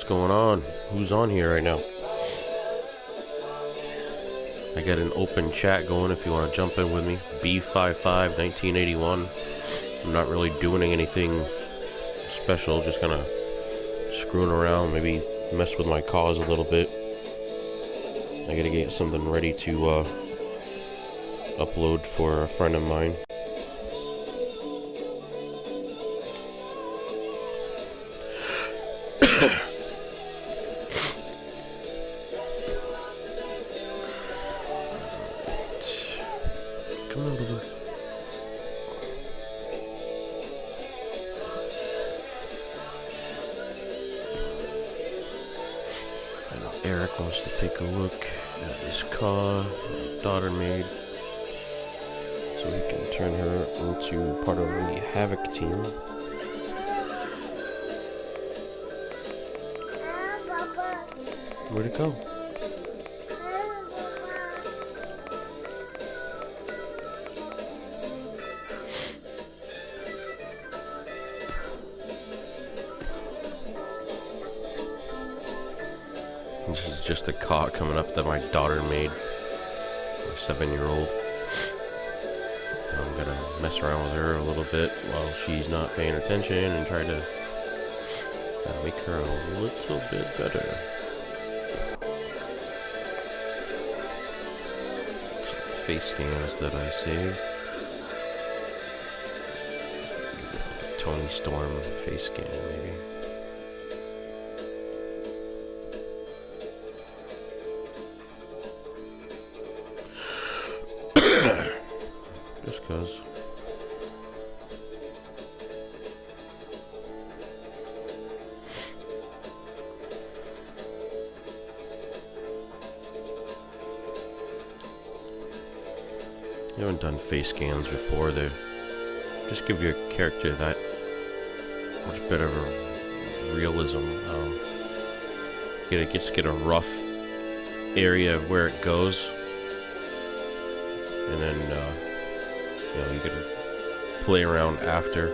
going on? Who's on here right now? I got an open chat going if you want to jump in with me. B55 1981. I'm not really doing anything special, just kind of screwing around, maybe mess with my cause a little bit. I gotta get something ready to upload for a friend of mine. Come on, Boo-Boo. I know Eric wants to take a look at this car my daughter made, so we can turn her into part of the Havoc team. Where'd it go? This is just a car coming up that my daughter made, my 7-year-old. I'm gonna mess around with her a little bit while she's not paying attention and try to make her a little bit better. Some face scans that I saved. Tony Storm face scan, maybe. Just cause. You haven't done face scans before. They just give your character that much better of a realism. Get a rough area of where it goes. And then, you can play around after.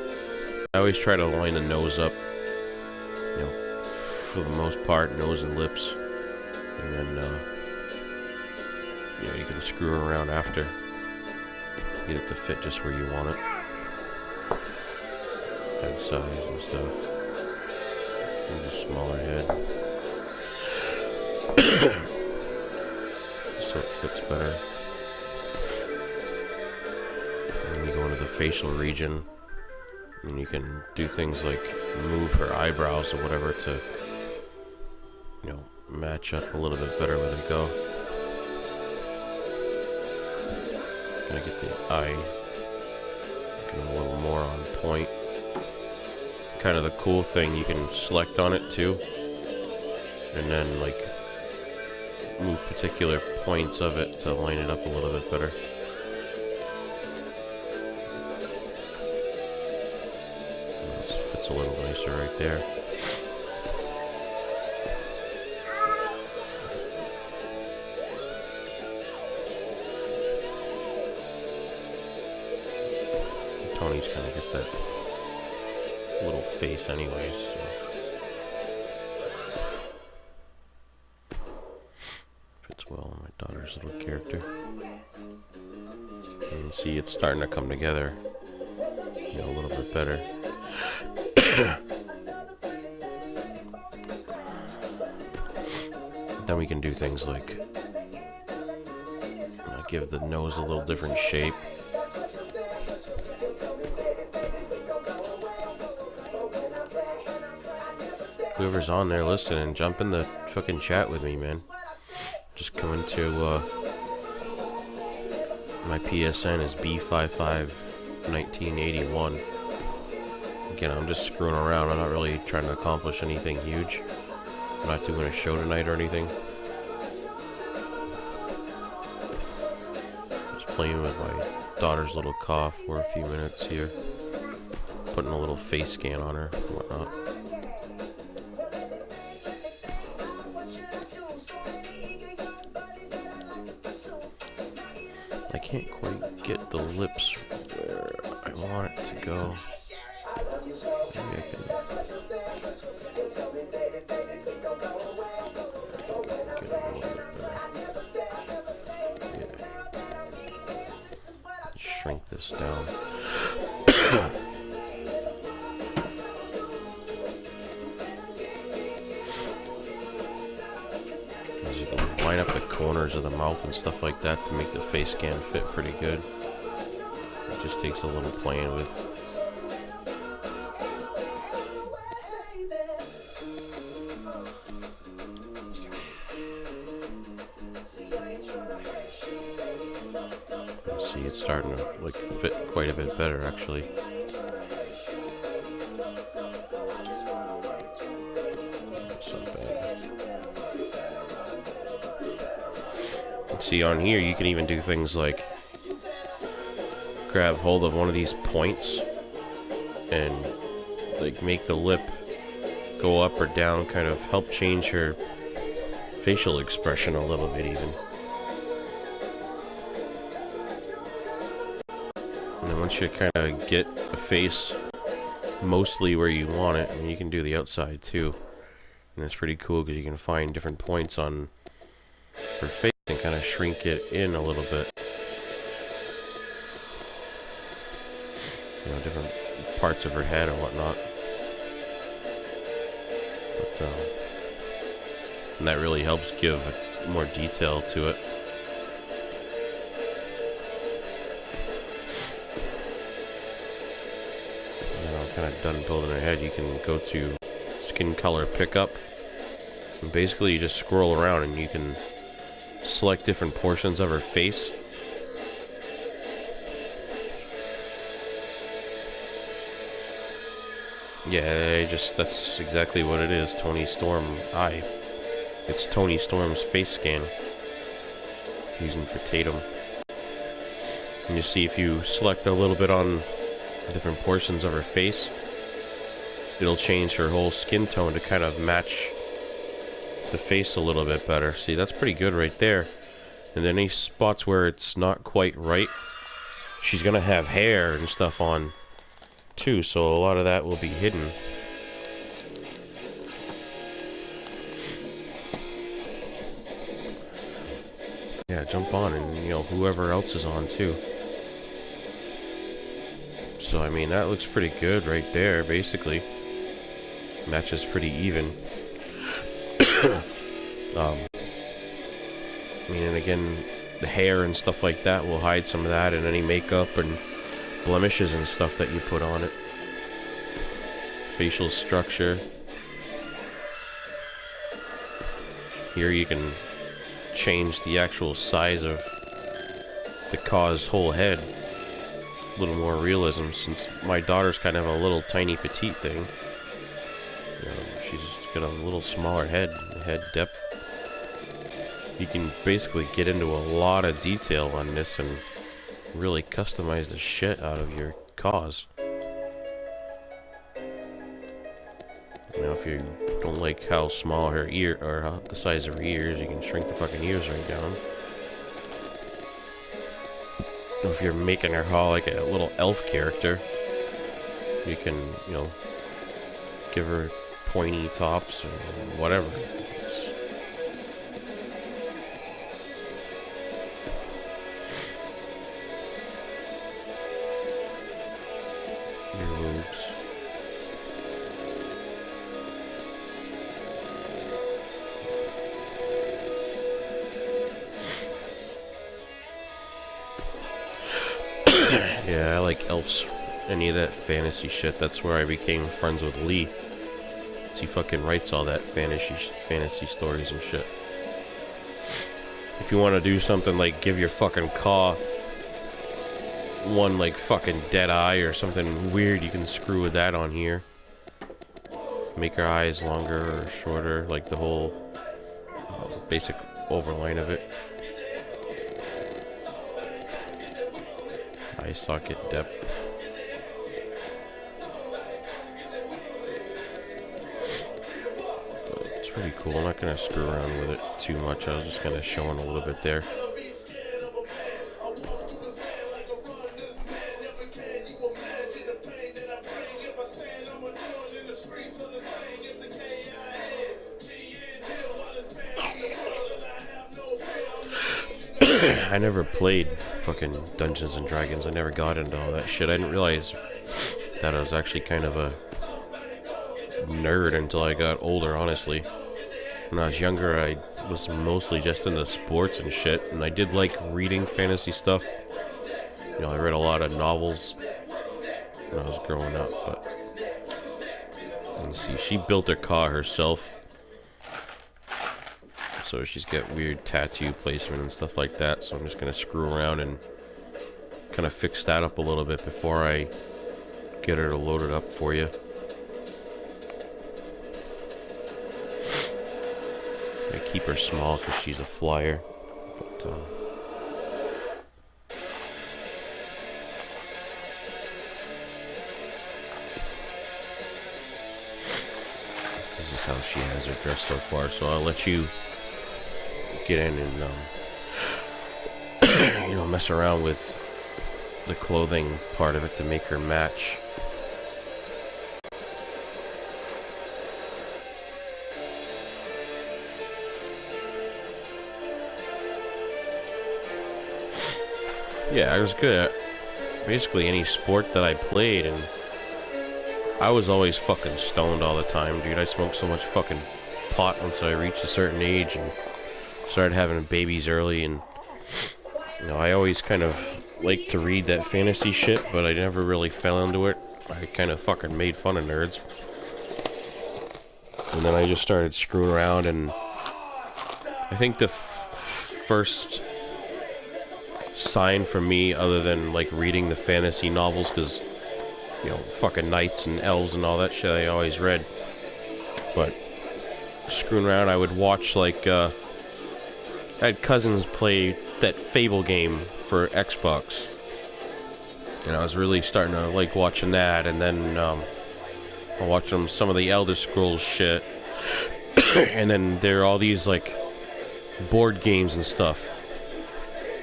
I always try to line the nose up, for the most part, nose and lips. And then, you can screw around after. Get it to fit just where you want it. Head size and stuff. And a smaller head. So it fits better. And you go into the facial region, and you can do things like move her eyebrows or whatever to, match up a little bit better where they go. Gonna get the eye a little more on point. Kind of the cool thing, you can select on it too, and then move particular points of it to line it up a little bit better. Fits a little nicer right there. Tony's gonna get that little face anyways, so. Fits well on my daughter's little character. And you see it's starting to come together, a little bit better. Then we can do things like give the nose a little different shape. Whoever's on there listening, jump in the fucking chat with me, man. Just come into my PSN is B55 1981. Again, I'm just screwing around. I'm not really trying to accomplish anything huge. I'm not doing a show tonight or anything. Just playing with my daughter's little cough for a few minutes here. Putting a little face scan on her and whatnot. I can't quite get the lips where I want it to go. Maybe I can Get it a little bit better. Yeah. Shrink this down. As you can line up the corners of the mouth and stuff like that to make the face scan fit pretty good. It just takes a little playing with. See, it's starting to like fit quite a bit better actually. That's not bad. And see, on here you can even do things like grab hold of one of these points and like make the lip go up or down, kind of help change her facial expression a little bit even. And then once you kind of get the face mostly where you want it, and you can do the outside too. And it's pretty cool because you can find different points on her face and kind of shrink it in a little bit. You know, different parts of her head or whatnot. But, and that really helps give more detail to it. And I'm kind of done building her head. You can go to skin color pickup. And basically you just scroll around and you can select different portions of her face. Yeah, that's exactly what it is. Tony Storm eye. It's Tony Storm's face scan. Using for Tatum. And you see if you select a little bit on different portions of her face, it'll change her whole skin tone to kind of match the face a little bit better. See, that's pretty good right there. And then any spots where it's not quite right, she's gonna have hair and stuff on too, so a lot of that will be hidden. Yeah, jump on, and you know, whoever else is on too. So I mean, that looks pretty good right there, basically. Matches pretty even. I mean, and again, the hair and stuff like that will hide some of that, and any makeup and blemishes and stuff that you put on it. Facial structure. Here you can change the actual size of the Ka's whole head. A little more realism, since my daughter's kind of a little tiny petite thing. You know, she's got a little smaller head depth. You can basically get into a lot of detail on this and really customize the shit out of your Ka's. Now, if you don't like how small her ear, or how the size of her ears, you can shrink the fucking ears right down. If you're making her Ka like a little elf character, you can, you know, give her pointy tops or whatever. Earlobes. Yeah, I like elves. Any of that fantasy shit. That's where I became friends with Lee. He fucking writes all that fantasy stories and shit. If you want to do something like give your fucking Ka one like fucking dead eye or something weird, you can screw with that on here. Make her eyes longer or shorter, like the whole basic overline of it. Eye socket depth. It's pretty cool. I'm not gonna screw around with it too much. I was just kind of showing a little bit there. I never played fucking Dungeons and Dragons. I never got into all that shit. I didn't realize that I was actually kind of a nerd until I got older, honestly. When I was younger, I was mostly just into sports and shit, and I did like reading fantasy stuff. You know, I read a lot of novels when I was growing up, but... Let's see, she built her car herself. So she's got weird tattoo placement and stuff like that, so I'm just gonna screw around and kind of fix that up a little bit before I get her to load it up for you. I keep her small because she's a flyer. But, this is how she has her dressed so far, so I'll let you get in and you know, mess around with the clothing part of it to make her match. Yeah, I was good at basically any sport that I played, and I was always fucking stoned all the time, dude. I smoked so much fucking pot once I reached a certain age and started having babies early, and you know, I always kind of liked to read that fantasy shit, but I never really fell into it. I kind of fucking made fun of nerds. And then I just started screwing around, and I think the first sign for me, other than like reading the fantasy novels, because you know, fucking knights and elves and all that shit I always read, but screwing around, I would watch like I had cousins play that Fable game for Xbox, and I was really starting to like watching that. And then I watched some of the Elder Scrolls shit and then there are all these like board games and stuff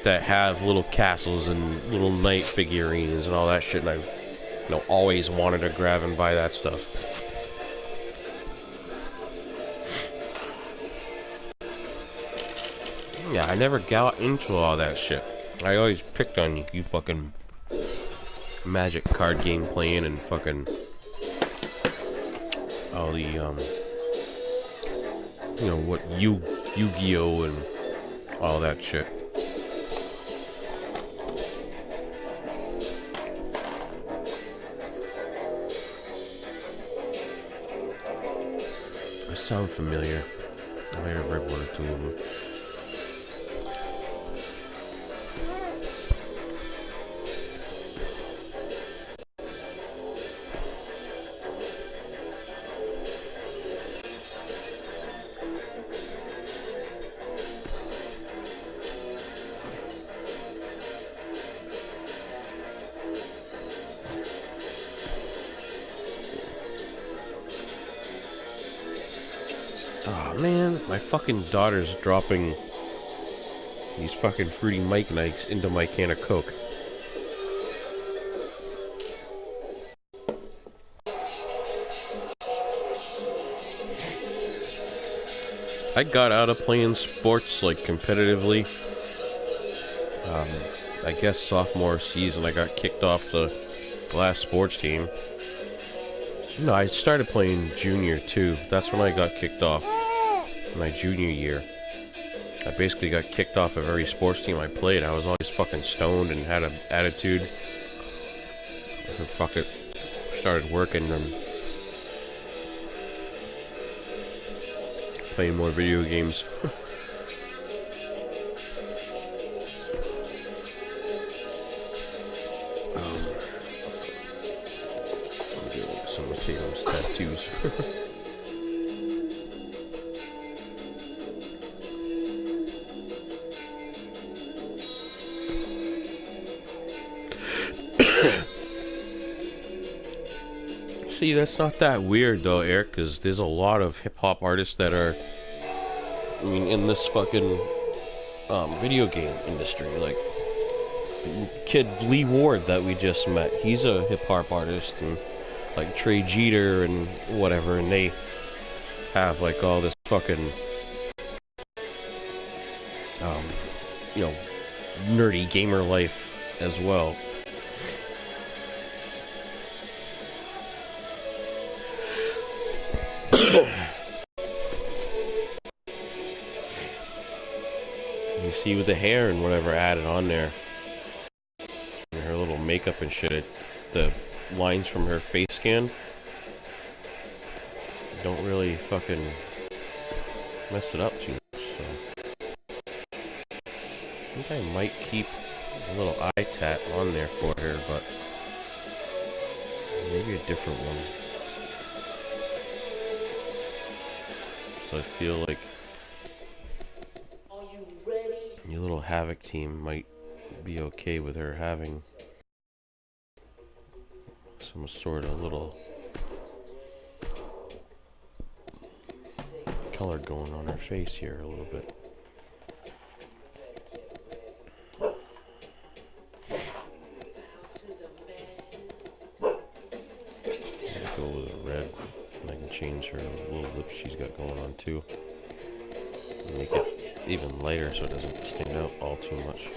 that have little castles and little knight figurines and all that shit, and I, you know, always wanted to grab and buy that stuff. Yeah, I never got into all that shit. I always picked on you, you fucking Magic card game playing and fucking all the you know, what, Yu-Gi-Oh and all that shit. They sound familiar. I might have read one or two of them. Oh man, my fucking daughter's dropping these fucking fruity Mike Nikes into my can of Coke. I got out of playing sports like competitively. I guess sophomore season I got kicked off the last sports team. No, I started playing junior too. That's when I got kicked off. My junior year. I basically got kicked off of every sports team I played. I was always fucking stoned and had an attitude. So fuck it. Started working and playing more video games. I'm doing some of Tatum's tattoos. See, that's not that weird though, Eric, because there's a lot of hip-hop artists that are, I mean, in this fucking video game industry. Like, kid Lee Ward that we just met, he's a hip-hop artist, and like Trey Jeter and whatever, and they have like all this fucking, you know, nerdy gamer life as well. You see with the hair and whatever added on there, and her little makeup and shit, the lines from her face scan don't really fucking mess it up too much, so I think I might keep a little eye tat on there for her, but maybe a different one. So I feel like your little Havoc team might be okay with her having some sort of little color going on her face here a little bit. I'll go with a red, and I can change her little lips she's got going on too. Make it even lighter so it doesn't stand out all too much.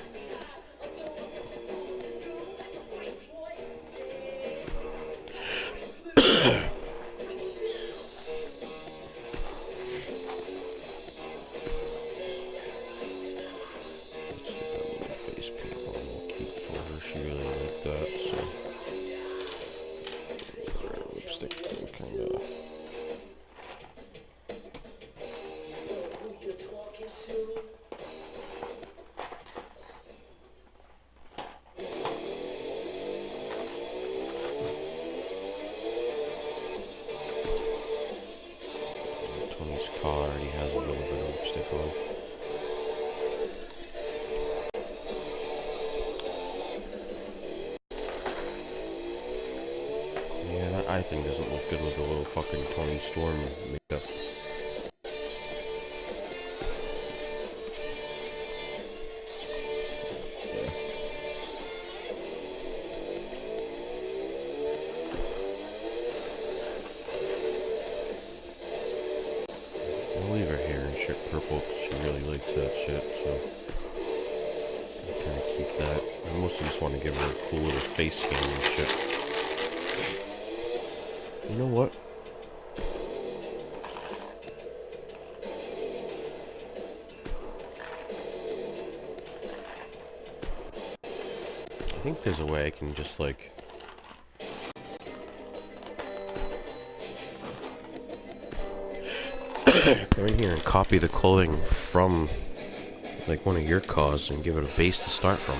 Already has a little bit of lipstick on. Yeah, that eye thing doesn't look good with the little fucking Tony Storm makeup. I'll leave her hair and shit purple because she really likes that shit, so I'll kind of keep that. I mostly just want to give her a cool little face scan and shit. You know what? I think there's a way I can just like go in here and copy the clothing from like one of your cause and give it a base to start from.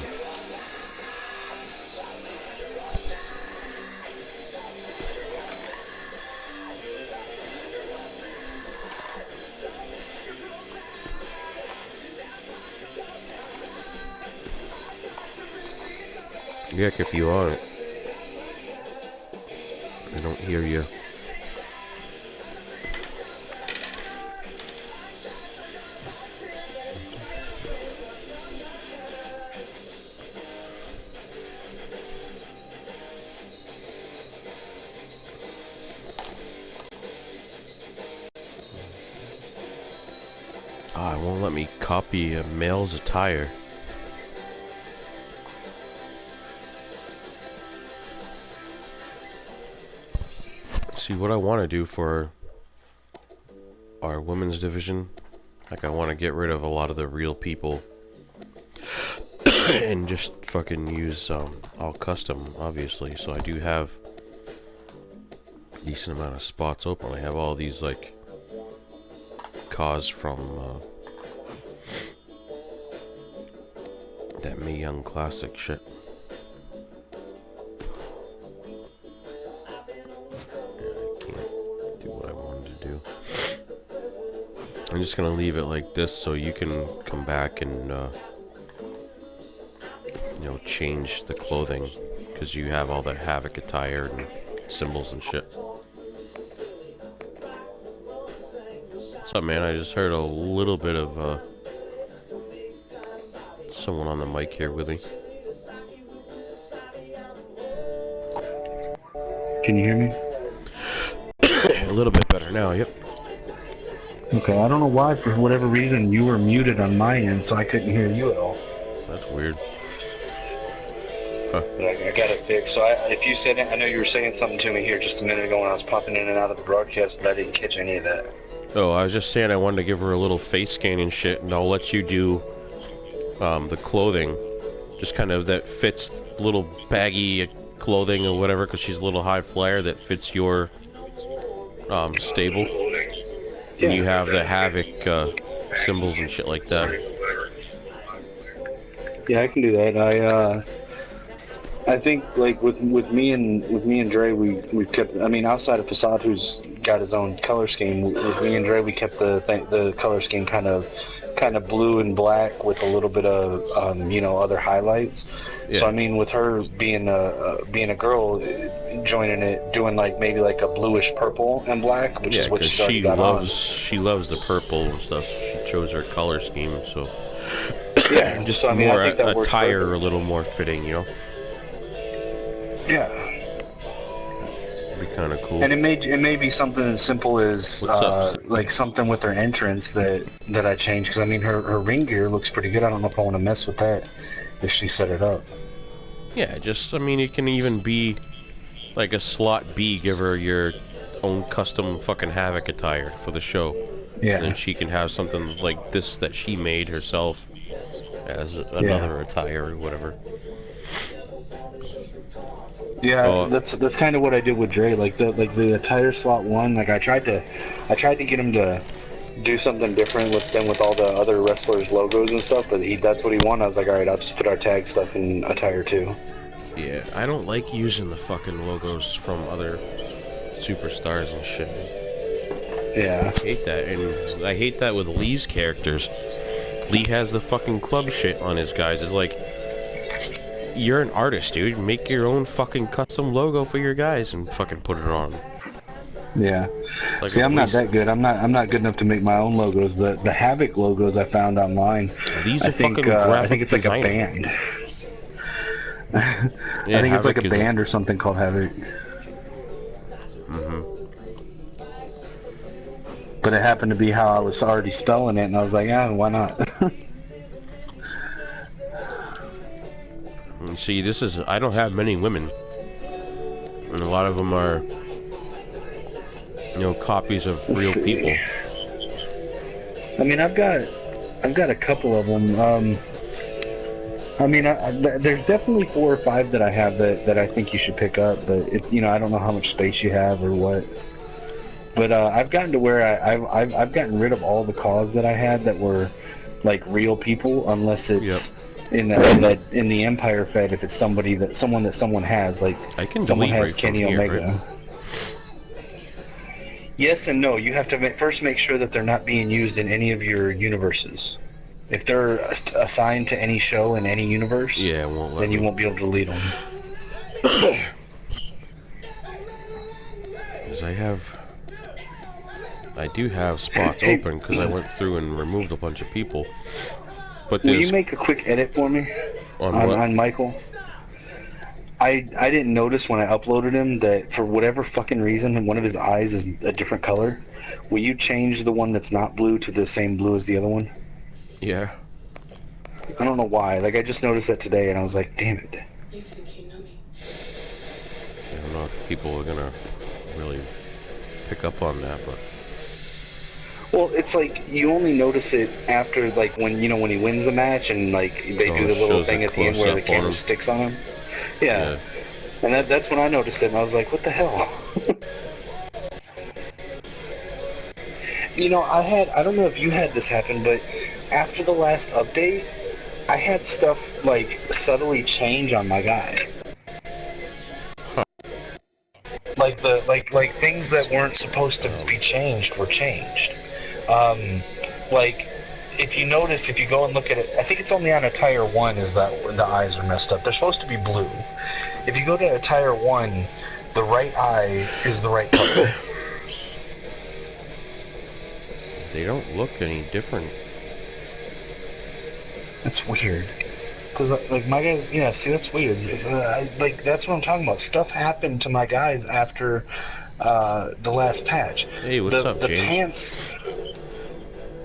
Yuck, if you are. I don't hear you. Ah, it won't let me copy a male's attire. See, what I want to do for our women's division, like I want to get rid of a lot of the real people and just fucking use all custom, obviously. So I do have a decent amount of spots open. I have all these like cause from that Mae Young Classic shit. I'm just gonna leave it like this so you can come back and you know, change the clothing because you have all the Havoc attire and symbols and shit. What's up, man? I just heard a little bit of someone on the mic here with me. Can you hear me? A little bit better now, yep. Okay, I don't know why, for whatever reason, you were muted on my end, so I couldn't hear you at all. That's weird. Huh. But I got it fixed. So if you said, I know you were saying something to me here just a minute ago when I was popping in and out of the broadcast, but I didn't catch any of that. Oh, I was just saying I wanted to give her a little face scan and shit, and I'll let you do the clothing, just kind of that fits little baggy clothing or whatever, because she's a little high flyer that fits your stable. Yeah. And you have the Havoc symbols and shit like that. Yeah, I can do that. I think like with me and Dre, we've kept. I mean, outside of Facade, who's got his own color scheme, with me and Dre, we kept the color scheme kind of blue and black with a little bit of other highlights. Yeah. So I mean, with her being a girl, joining it, doing like maybe like a bluish purple and black, which is what she's already got on. She loves the purple and stuff. She chose her color scheme, so yeah, just so, I mean, more I think that works attire, perfect. a little more fitting, you know. Yeah. Be kind of cool. And it may be something as simple as like something with her entrance that I changed, because I mean her ring gear looks pretty good. I don't know if I want to mess with that if she set it up. Yeah, just I mean it can even be like a slot B. Give her your own custom fucking Havoc attire for the show. Yeah. And then she can have something like this that she made herself as another attire or whatever. Yeah, that's kind of what I did with Dre. Like the attire slot one. Like I tried to get him to do something different with all the other wrestlers' logos and stuff. But that's what he wanted. I was like, all right, I'll just put our tag stuff in attire too. Yeah, I don't like using the fucking logos from other superstars and shit. Yeah, I hate that, and I hate that with Lee's characters. Lee has the fucking club shit on his guys. It's like, you're an artist, dude. Make your own fucking custom logo for your guys and fucking put it on. Yeah. Like see, I'm not that good. I'm not good enough to make my own logos. The Havoc logos I found online. These are fucking graphic I think it's designer. like a band. Yeah, I think it's Havoc like a band or something called Havoc. Mm-hmm. But it happened to be how I was already spelling it, and I was like, yeah, why not? See, I don't have many women, and a lot of them are, copies of real people. I mean, I've got a couple of them. I mean, there's definitely 4 or 5 that I have that I think you should pick up, but it's I don't know how much space you have or what. But I've gotten to where I've gotten rid of all the cause that I had that were like real people, unless it's in the Empire Fed, if it's someone that someone has, like someone has Kenny Omega. Right? Yes and no. You have to first make sure that they're not being used in any of your universes. If they're assigned to any show in any universe, then you won't be able to delete them. Because I do have spots open because I went through and removed a bunch of people. But will you make a quick edit for me on Michael? I didn't notice when I uploaded him that for whatever fucking reason one of his eyes is a different color. Will you change the one that's not blue to the same blue as the other one? Yeah. I don't know why. Like I just noticed that today and I was like, damn it. I don't know if people are gonna really pick up on that, but. Well, it's like you only notice it after, like when he wins the match and like they do the little thing at the end where the camera sticks on him. Yeah. And that's when I noticed it, and I was like, what the hell? I don't know if you had this happen, but after the last update, I had stuff like subtly change on my guy. Huh. Like things that weren't supposed to be changed were changed. Like, if you notice, if you go and look at it, I think it's only on attire 1 is that the eyes are messed up. They're supposed to be blue. If you go to attire 1, the right eye is the right color. They don't look any different. That's weird. Because, like, my guys, see, that's weird. That's what I'm talking about. Stuff happened to my guys after the last patch. Hey, what's up, James?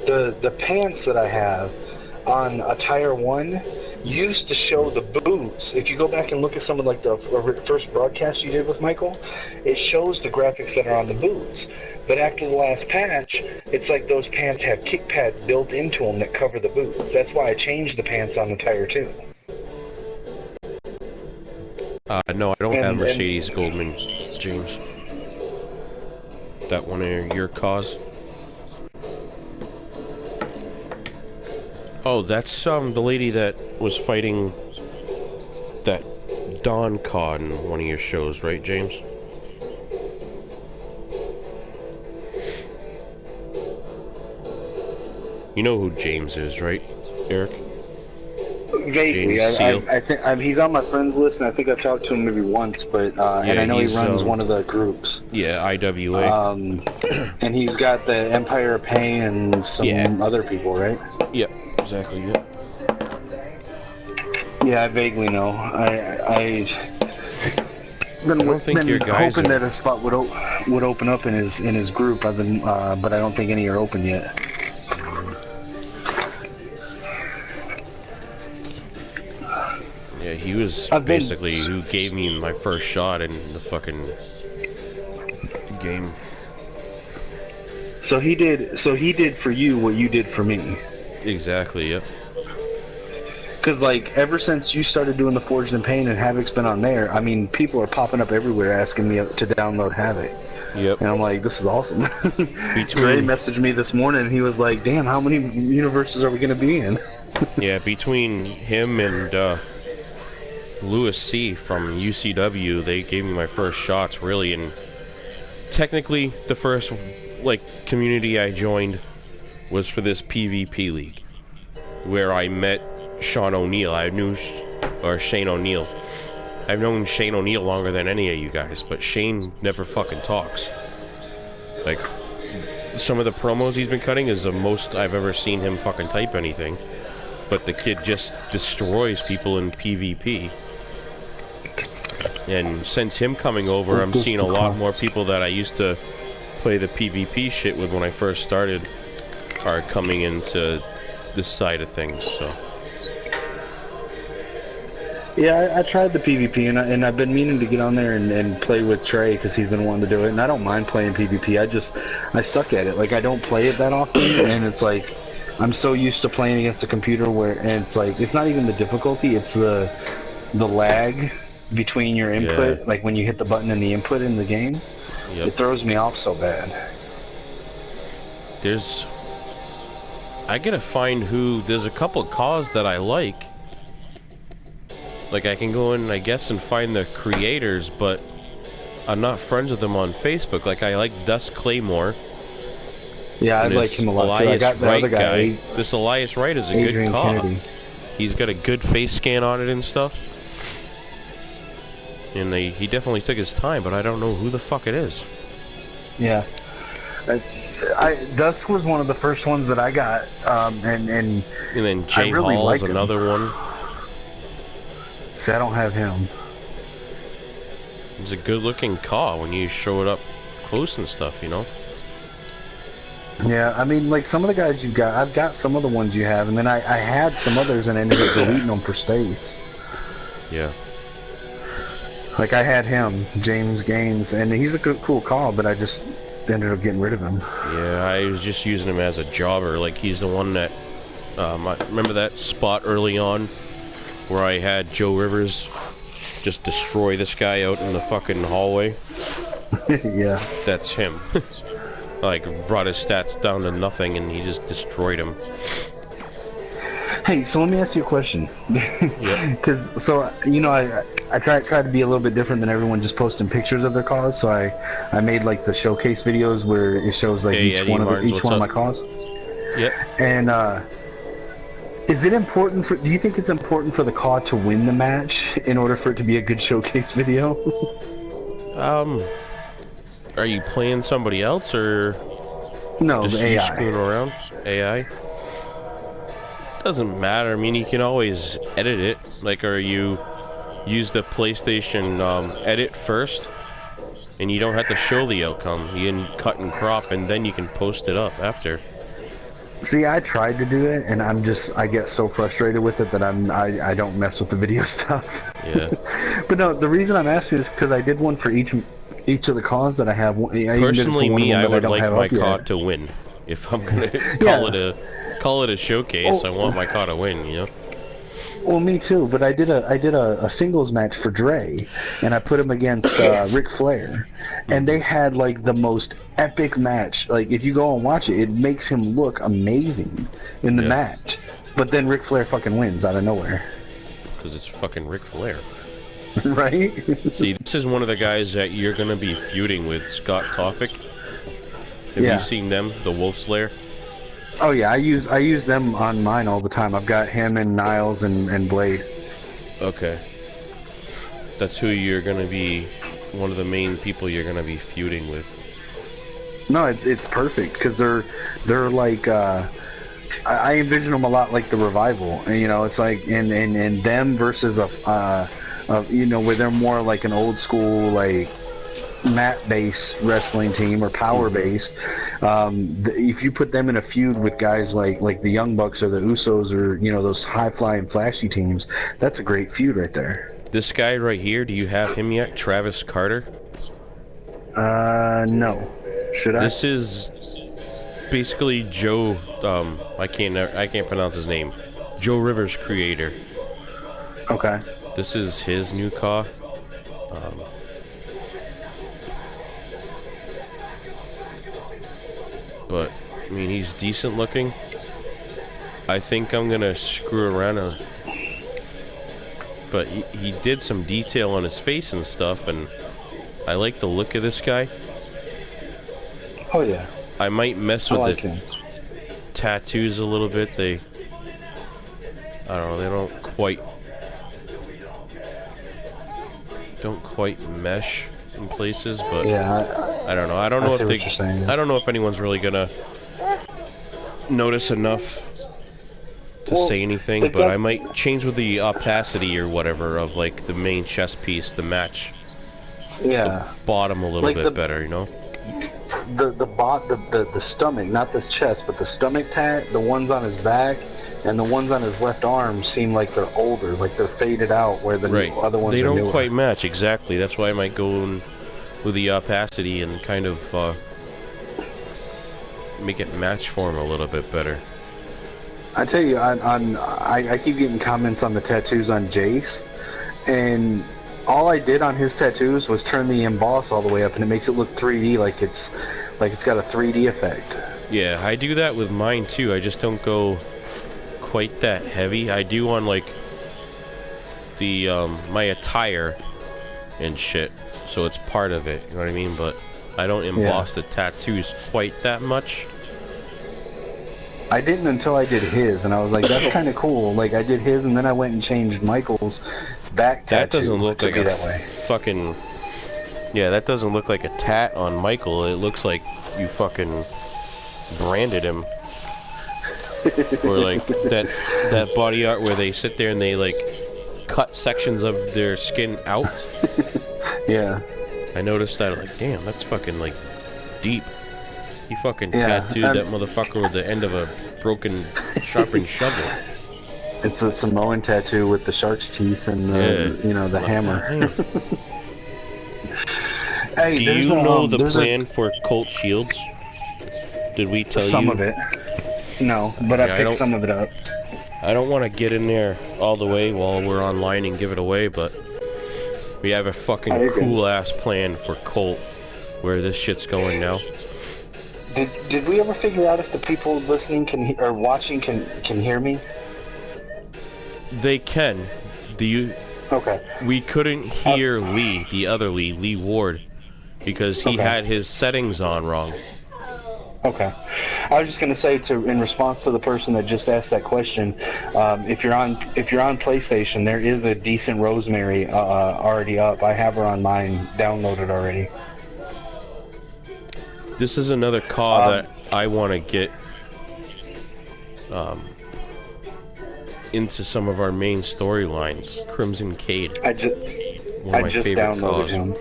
The pants that I have, on Attire 1 used to show the boots. If you go back and look at some of like the first broadcast you did with Michael, it shows the graphics that are on the boots. But after the last patch, it's like those pants have kick pads built into them that cover the boots. That's why I changed the pants on Attire 2. No, I don't have Mercedes Goldman, James. That one of your cause? Oh, that's the lady that was fighting that Dawn Cod in one of your shows, right, James? You know who James is, right, Eric? Vaguely. I think he's on my friends list, and I think I've talked to him maybe once, but yeah, and I know he runs one of the groups. Yeah, IWA. And he's got the Empire of Pain and some other people, right? Yep, exactly. Yep. Yeah, I vaguely know. I don't think your guys hoping that a spot would open up in his group. I've been, but I don't think any are open yet. Yeah, he was basically who gave me my first shot in the fucking game. So he did for you what you did for me. Exactly, yep. Because, like, ever since you started doing the Forged in Pain and Havoc's been on there, I mean, people are popping up everywhere asking me to download Havoc. Yep. And I'm like, this is awesome. Dre messaged me this morning, and he was like, damn, how many universes are we going to be in? Yeah, between him and Lewis C. from UCW, they gave me my first shots, really, and technically the first, like, community I joined was for this PvP league, where I met Shane O'Neill. I've known Shane O'Neill longer than any of you guys, but Shane never fucking talks. Like, some of the promos he's been cutting is the most I've ever seen him fucking type anything. But the kid just destroys people in PvP. And since him coming over, I'm seeing a lot more people that I used to play the PvP shit with when I first started are coming into this side of things, so. Yeah, I tried the PvP, and I've been meaning to get on there and play with Trey, because he's been wanting to do it, and I don't mind playing PvP, I suck at it. Like, I don't play it that often, and it's like, I'm so used to playing against a computer and it's like, it's not even the difficulty, it's the lag between your input, like when you hit the button and the input in the game. Yep. It throws me off so bad. I gotta find there's a couple of cause that I like. Like, I can go in, I guess, and find the creators, but I'm not friends with them on Facebook. Like, I like Dust Claymore. Yeah, I like him a lot too. I got the other guy. This Elias Wright is a good cop. He's got a good face scan on it and stuff. And he definitely took his time, but I don't know who the fuck it is. Yeah. Dusk was one of the first ones that I got, and then Jay really Hall's another one. See, I don't have him. It's a good-looking car when you show it up close and stuff, you know? Yeah, I mean, like, some of the guys you got, I've got some of the ones you have, and then I had some others and ended up deleting them for space. Yeah. Like, I had him, James Gaines, and he's a good, cool call, but I just ended up getting rid of him. Yeah, I was just using him as a jobber. Like, he's the one that, I remember that spot early on where I had Joe Rivers just destroy this guy out in the fucking hallway? Yeah. That's him. Like, brought his stats down to nothing and he just destroyed him. Hey, so let me ask you a question. Yeah. Because, so, you know, I try to be a little bit different than everyone just posting pictures of their cause, so I made, like, the showcase videos where it shows, like, each one of my cause. Yep. And, is it important do you think it's important for the CAW to win the match in order for it to be a good showcase video? Are you playing somebody else, or no, just the AI screwing around? AI? Doesn't matter. I mean, you can always edit it. Like, or you use the PlayStation edit first, and you don't have to show the outcome. You can cut and crop, and then you can post it up after. See, I tried to do it, and I get so frustrated with it that I don't mess with the video stuff. Yeah. But no, the reason I'm asking is because I did one for each of the cars that I have. I even did it for Personally, one of me, them I that I would don't like have my up car yet. to win. If I'm gonna Yeah. call it a showcase, I Oh, want my car to win. You know. well, me too. But I did a singles match for Dre, and I put him against Ric Flair, and they had like the most epic match. Like if you go and watch it, it makes him look amazing in the Yeah. match. But then Ric Flair fucking wins out of nowhere, Because it's fucking Ric Flair. right? See, this is one of the guys that you're gonna be feuding with, Scott Topic. Have you Yeah. seen them, the Wolf Slayer? Oh yeah, I use them on mine all the time. I've got him and Niles and Blade. Okay. That's who you're gonna be, one of the main people you're gonna be feuding with. No, it's perfect because they're like I envision them a lot like the Revival, and you know it's like and them versus you know where they're more like an old school like mat-based wrestling team or power-based. If you put them in a feud with guys like the Young Bucks or the Usos or you know those high-flying flashy teams, that's a great feud right there. This guy right here, do you have him yet? Travis Carter? No. Should I? This is basically Joe, I can't pronounce his name. Joe Rivers' creator. Okay. This is his new car. But, I mean, he's decent looking. I think I'm gonna screw around but he did some detail on his face and stuff, and I like the look of this guy. Oh yeah. I might mess I with like the him. tattoos a little bit. I don't know, they don't quite mesh in places, but Yeah. I don't know. I don't I know see if what you're saying. I don't know if anyone's really gonna notice enough to Well, say anything, they've but got- I might change with the opacity or whatever of like the main chest piece, the match Yeah. bottom a little Like bit the- better, you know? The stomach, not the chest, but the stomach tat, the ones on his back and the ones on his left arm seem like they're older, like they're faded out where the Right. other ones They are don't newer. quite match, exactly. That's why I might go in with the opacity and kind of make it match for him a little bit better. I tell you, I keep getting comments on the tattoos on Jace, and all I did on his tattoos was turn the emboss all the way up, and it makes it look 3D, like it's got a 3D effect. Yeah, I do that with mine too. I just don't go quite that heavy. I do on like the my attire and shit, so it's part of it, you know what I mean? But I don't emboss the tattoos quite that much. I didn't until I did his, and I was like, that's kind of cool. Like, I did his, and then I went and changed Michael's back tattoo. That doesn't look to like be a that way. fucking... Yeah, that doesn't look like a tat on Michael. It looks like you fucking branded him. Or like that body art where they sit there and they like cut sections of their skin out. Yeah. I noticed that, like, damn, that's fucking like deep. He fucking Yeah, tattooed that motherfucker with the end of a broken sharpened shovel. It's a Samoan tattoo with the shark's teeth and the, you know, the hammer. Hey, Do you know the plan for Colt Shields? Did we tell you? Some of it. No, but I picked some of it up. I don't want to get in there all the way while we're online and give it away, but we have a fucking cool ass plan for Colt where this shit's going now. Did we ever figure out if the people listening or watching can hear me? They can. Do you? Okay. We couldn't hear Lee, the other Lee Ward, because he had his settings on wrong. Okay. I was just gonna say in response to the person that just asked that question, if you're on PlayStation, there is a decent Rosemary already up. I have her on mine downloaded already. This is another car that I want to get into some of our main storylines. Crimson Cade. I just downloaded him.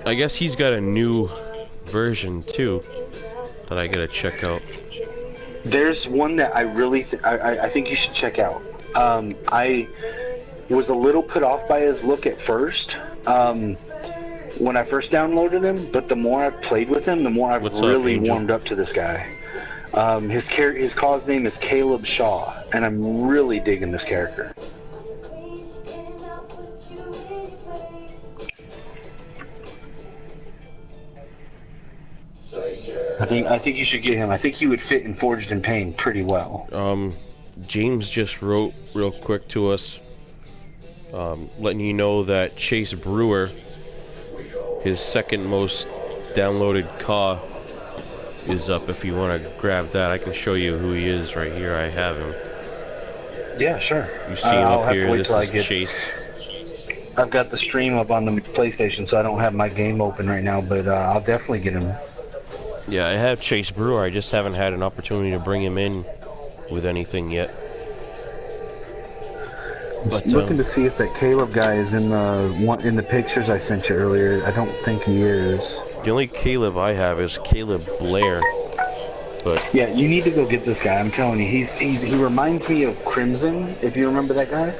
I guess he's got a new version too. that I gotta check out? There's one that I really, I think you should check out. I was a little put off by his look at first, when I first downloaded him, but the more I've played with him, the more I've really warmed up to this guy. His cause name is Caleb Shaw, and I'm really digging this character. I think you should get him. I think he would fit in Forged in Pain pretty well. James just wrote real quick to us, letting you know that Chase Brewer, his second most downloaded CAW, is up. If you want to grab that, I can show you who he is right here. I have him. Yeah, sure. You see him up here? This is Chase. I've got the stream up on the PlayStation, so I don't have my game open right now, but I'll definitely get him. Yeah, I have Chase Brewer. I just haven't had an opportunity to bring him in with anything yet. But, looking to see if that Caleb guy is in the pictures I sent you earlier. I don't think he is. The only Caleb I have is Caleb Blair. But yeah, you need to go get this guy. I'm telling you, he reminds me of Crimson. If you remember that guy.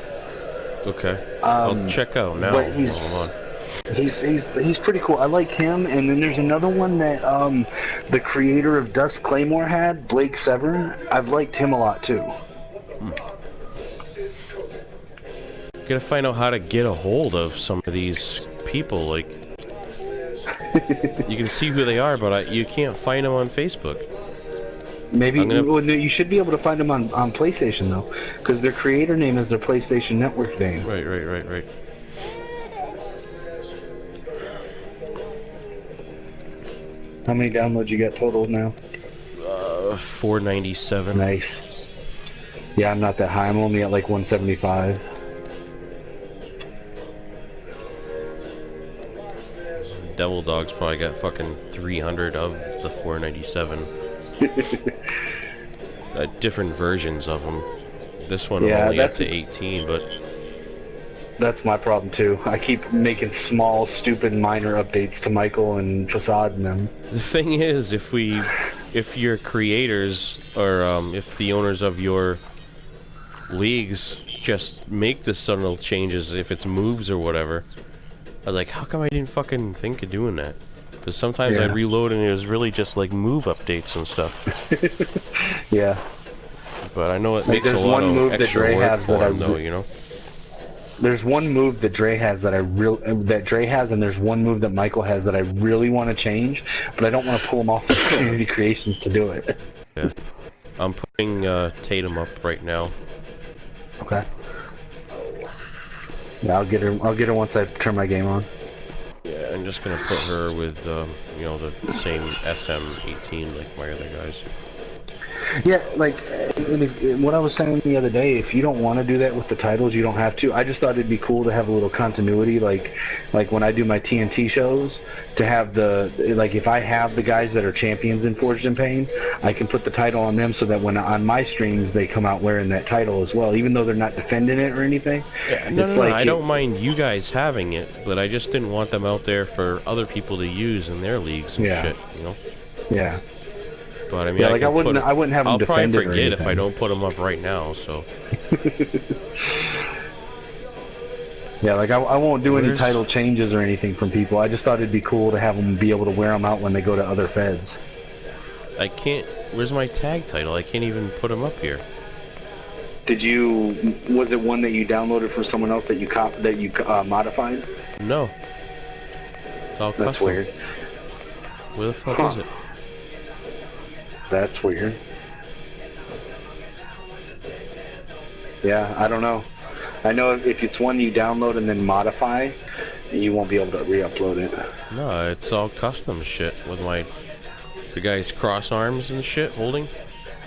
Okay. I'll check out now. But he's pretty cool. I like him. And then there's another one that the creator of Dust Claymore had, Blake Severn. I've liked him a lot too. Gotta find out how to get a hold of some of these people. Like, you can see who they are, but you can't find them on Facebook. Maybe well, no, you should be able to find them on PlayStation though, because their creator name is their PlayStation Network name. Right. How many downloads you got total now? 497. Nice. Yeah, I'm not that high. I'm only at like 175. Devil Dog's probably got fucking 300 of the 497. Different versions of them. This one only up to 18, but that's my problem too. I keep making small, stupid, minor updates to Michael and Facade and them. The thing is, if your creators or if the owners of your leagues just make the subtle changes, if it's moves or whatever. I was like, how come I didn't fucking think of doing that? Because sometimes I reload and it was really just like move updates and stuff. Yeah. But I know it makes a lot of extra work for them, though, you know? There's one move that Dre has and there's one move that Michael has that I really want to change, but I don't want to pull him off the community creations to do it. Yeah. I'm putting Tatum up right now. Okay. Yeah, I'll get her once I turn my game on. Yeah, I'm just gonna put her with you know, the same SM18 like my other guys. Yeah, like what I was saying the other day, if you don't want to do that with the titles, you don't have to. I just thought it'd be cool to have a little continuity, like when I do my TNT shows, to have if I have the guys that are champions in Forged in Pain, I can put the title on them so that when on my streams they come out wearing that title as well, even though they're not defending it or anything. Yeah, no, I don't mind you guys having it, but I just didn't want them out there for other people to use in their leagues and shit, you know? Yeah. But I mean, yeah, I wouldn't have them defended. I'll probably forget if I don't put them up right now. So. Yeah, I won't do any title changes or anything from people. I just thought it'd be cool to have them be able to wear them out when they go to other feds. I can't. Where's my tag title? I can't even put them up here. Was it one that you downloaded from someone else that you modified? No. It's all That's custom. weird. Where the fuck is it? That's weird. Yeah, I don't know. I know if it's one you download and then modify, you won't be able to re-upload it. No, it's all custom shit with the guy's cross arms and shit holding.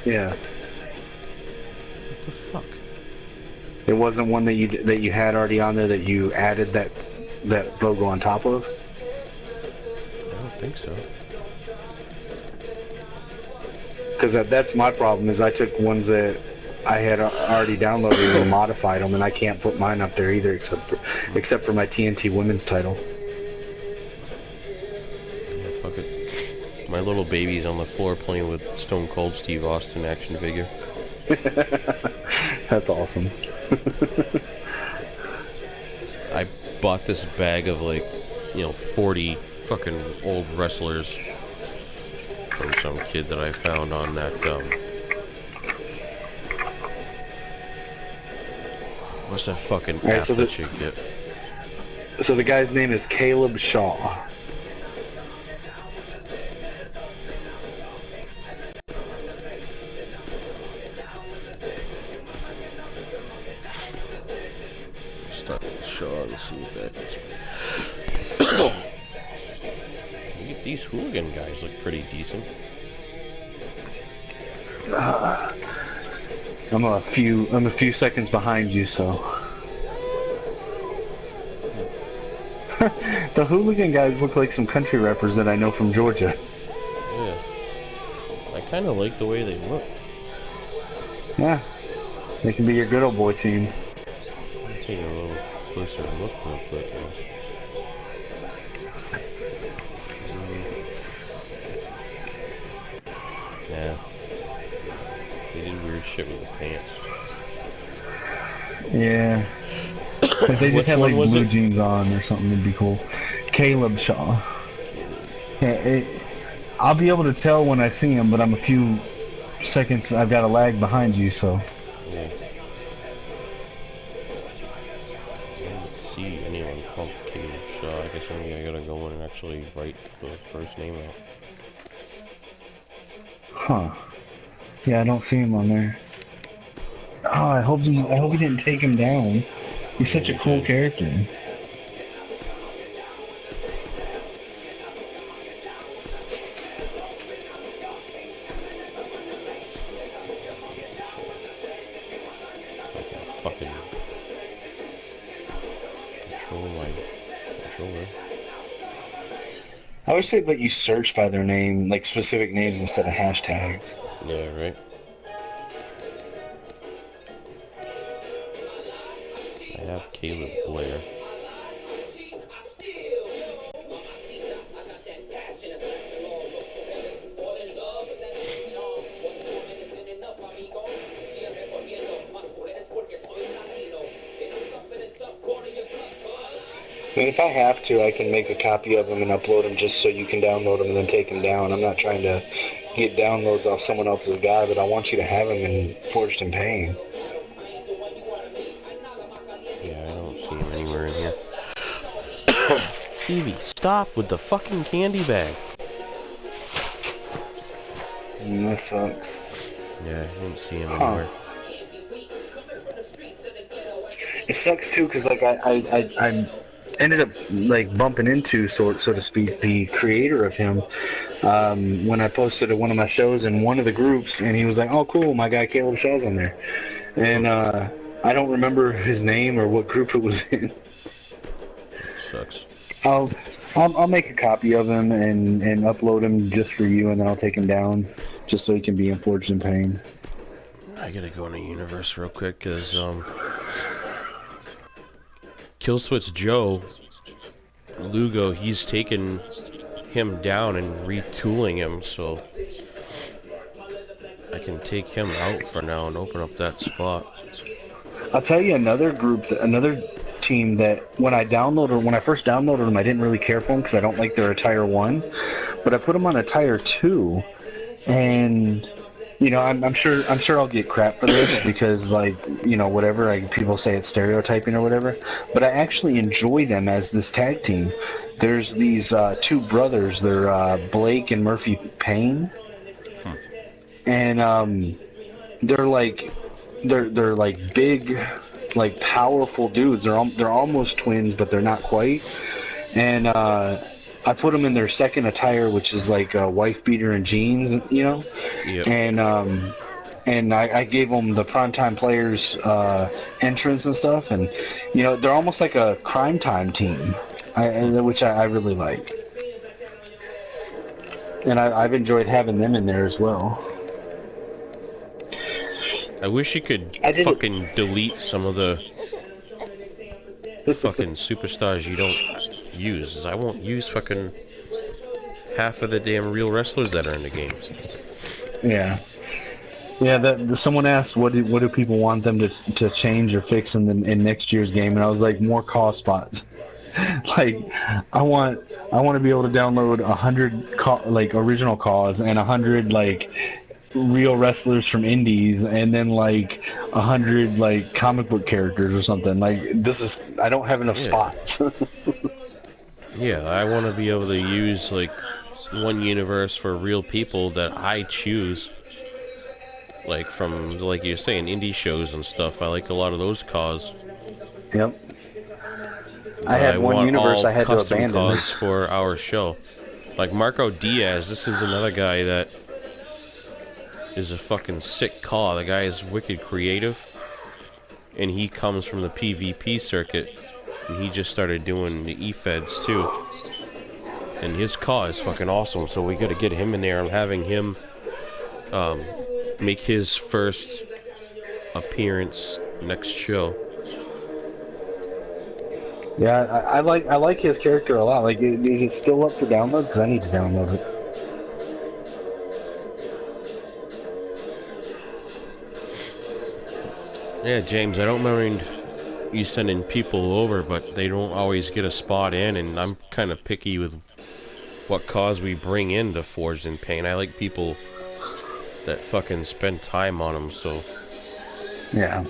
Yeah. What the fuck? It wasn't one that you had already on there that you added that logo on top of? I don't think so. Because that's my problem, is I took ones that I had already downloaded and modified them, and I can't put mine up there either, except for my TNT Women's title. Yeah, fuck it. My little baby's on the floor playing with Stone Cold Steve Austin action figure. That's awesome. I bought this bag of like, 40 fucking old wrestlers from some kid that I found on that, what's that fucking app so that you get? So the guy's name is Caleb Shaw. Start with Shaw and see what that is. These hooligan guys look pretty decent. I'm a few seconds behind you, so. The hooligan guys look like some country rappers that I know from Georgia. Yeah. I kind of like the way they look. Yeah. They can be your good old boy team. I'll take a little closer look real quick. Yeah. They did weird shit with the pants. Yeah. If they just had like blue jeans on or something, it'd be cool. Caleb Shaw. Yeah, I'll be able to tell when I see him, but I'm a few seconds. I've got a lag behind you, so. Yeah. I don't see anyone called Caleb Shaw. I guess maybe I gotta go in and actually write the first name out. Huh. Yeah, I don't see him on there. Oh, I hope he didn't take him down. He's such a cool character. Fucking control my controller. I wish they'd let you search by their name, like specific names instead of hashtags. Yeah, right. I have Caleb Blair. I mean, if I have to, I can make a copy of them and upload them just so you can download them and then take them down. I'm not trying to get downloads off someone else's guy, but I want you to have them in Forged in Pain. Yeah, I don't see him anywhere in here. Stevie, stop with the fucking candy bag. That sucks. Yeah, I don't see him anywhere. It sucks too, cause like I ended up like bumping into, so to speak, the creator of him when I posted at one of my shows in one of the groups, and he was like, "Oh, cool, my guy Caleb Shaw's on there," and I don't remember his name or what group it was in. That sucks. I'll make a copy of him and upload him just for you, and then I'll take him down just so he can be in Forged in Pain. I gotta go in the universe real quick, cause Killswitch Joe Lugo, he's taken him down and retooling him, so I can take him out for now and open up that spot. I'll tell you another group, another team that when I first downloaded them, I didn't really care for them because I don't like their attire 1, but I put them on attire 2, and you know, I'm sure I'll get crap for this because, like, you know, whatever, like, people say it's stereotyping or whatever, but I actually enjoy them as this tag team. There's these two brothers. They're Blake and Murphy Payne, and they're like big, like powerful dudes. They're almost twins, but they're not quite. And I put them in their second attire, which is like a wife beater and jeans, you know. Yep. And I gave them the Primetime Players entrance and stuff, and you know, they're almost like a Crime Time team, which I really like. And I've enjoyed having them in there as well. I wish you could fucking delete some of the fucking superstars you don't use. I won't use fucking half of the damn real wrestlers that are in the game. Yeah. Yeah, someone asked what do people want them to change or fix in next year's game, and I was like, more call spots. Like, I want to be able to download 100 like original calls and 100 like real wrestlers from indies, and then like 100 like comic book characters or something. Like, I don't have enough spots. Yeah, I want to be able to use like one universe for real people that I choose. Like from, like you're saying, indie shows and stuff. I like a lot of those cause. Yep. I But I had one want universe all I had to custom abandon. cause for our show. Like Marco Diaz, this is another guy that is a fucking sick call. The guy is wicked creative. And he comes from the PvP circuit. And he just started doing the E-Feds too. And his call is fucking awesome. So we gotta get him in there. I'm having him make his first appearance next show. Yeah, I like his character a lot. Like, is it still up for download? Because I need to download it. Yeah, James, I don't mind you sending people over, but they don't always get a spot in, and I'm kind of picky with what cause we bring into Forged in Pain. I like people that fucking spend time on them, so... Yeah.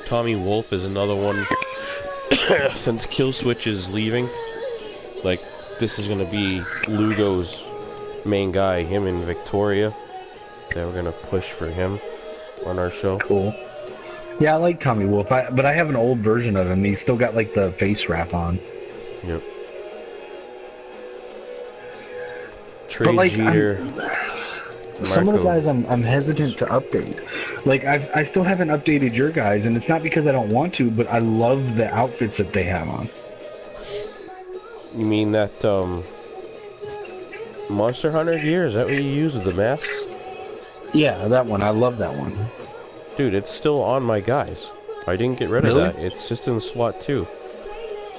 Tommy Wolf is another one. Since Killswitch is leaving, like, this is gonna be Lugo's main guy, him and Victoria. That we're gonna push for him on our show. Cool. Yeah, I like Tommy Wolf, but I have an old version of him. He's still got like the face wrap on. Yep. Trey like, Jeter. Some of the guys I'm hesitant to update. Like, I still haven't updated your guys, and it's not because I don't want to, but I love the outfits that they have on. You mean that Monster Hunter gear? Is that what you use with the masks? Yeah, that one. I love that one. Dude, it's still on my guys. I didn't get rid of that. It's just in SWAT 2.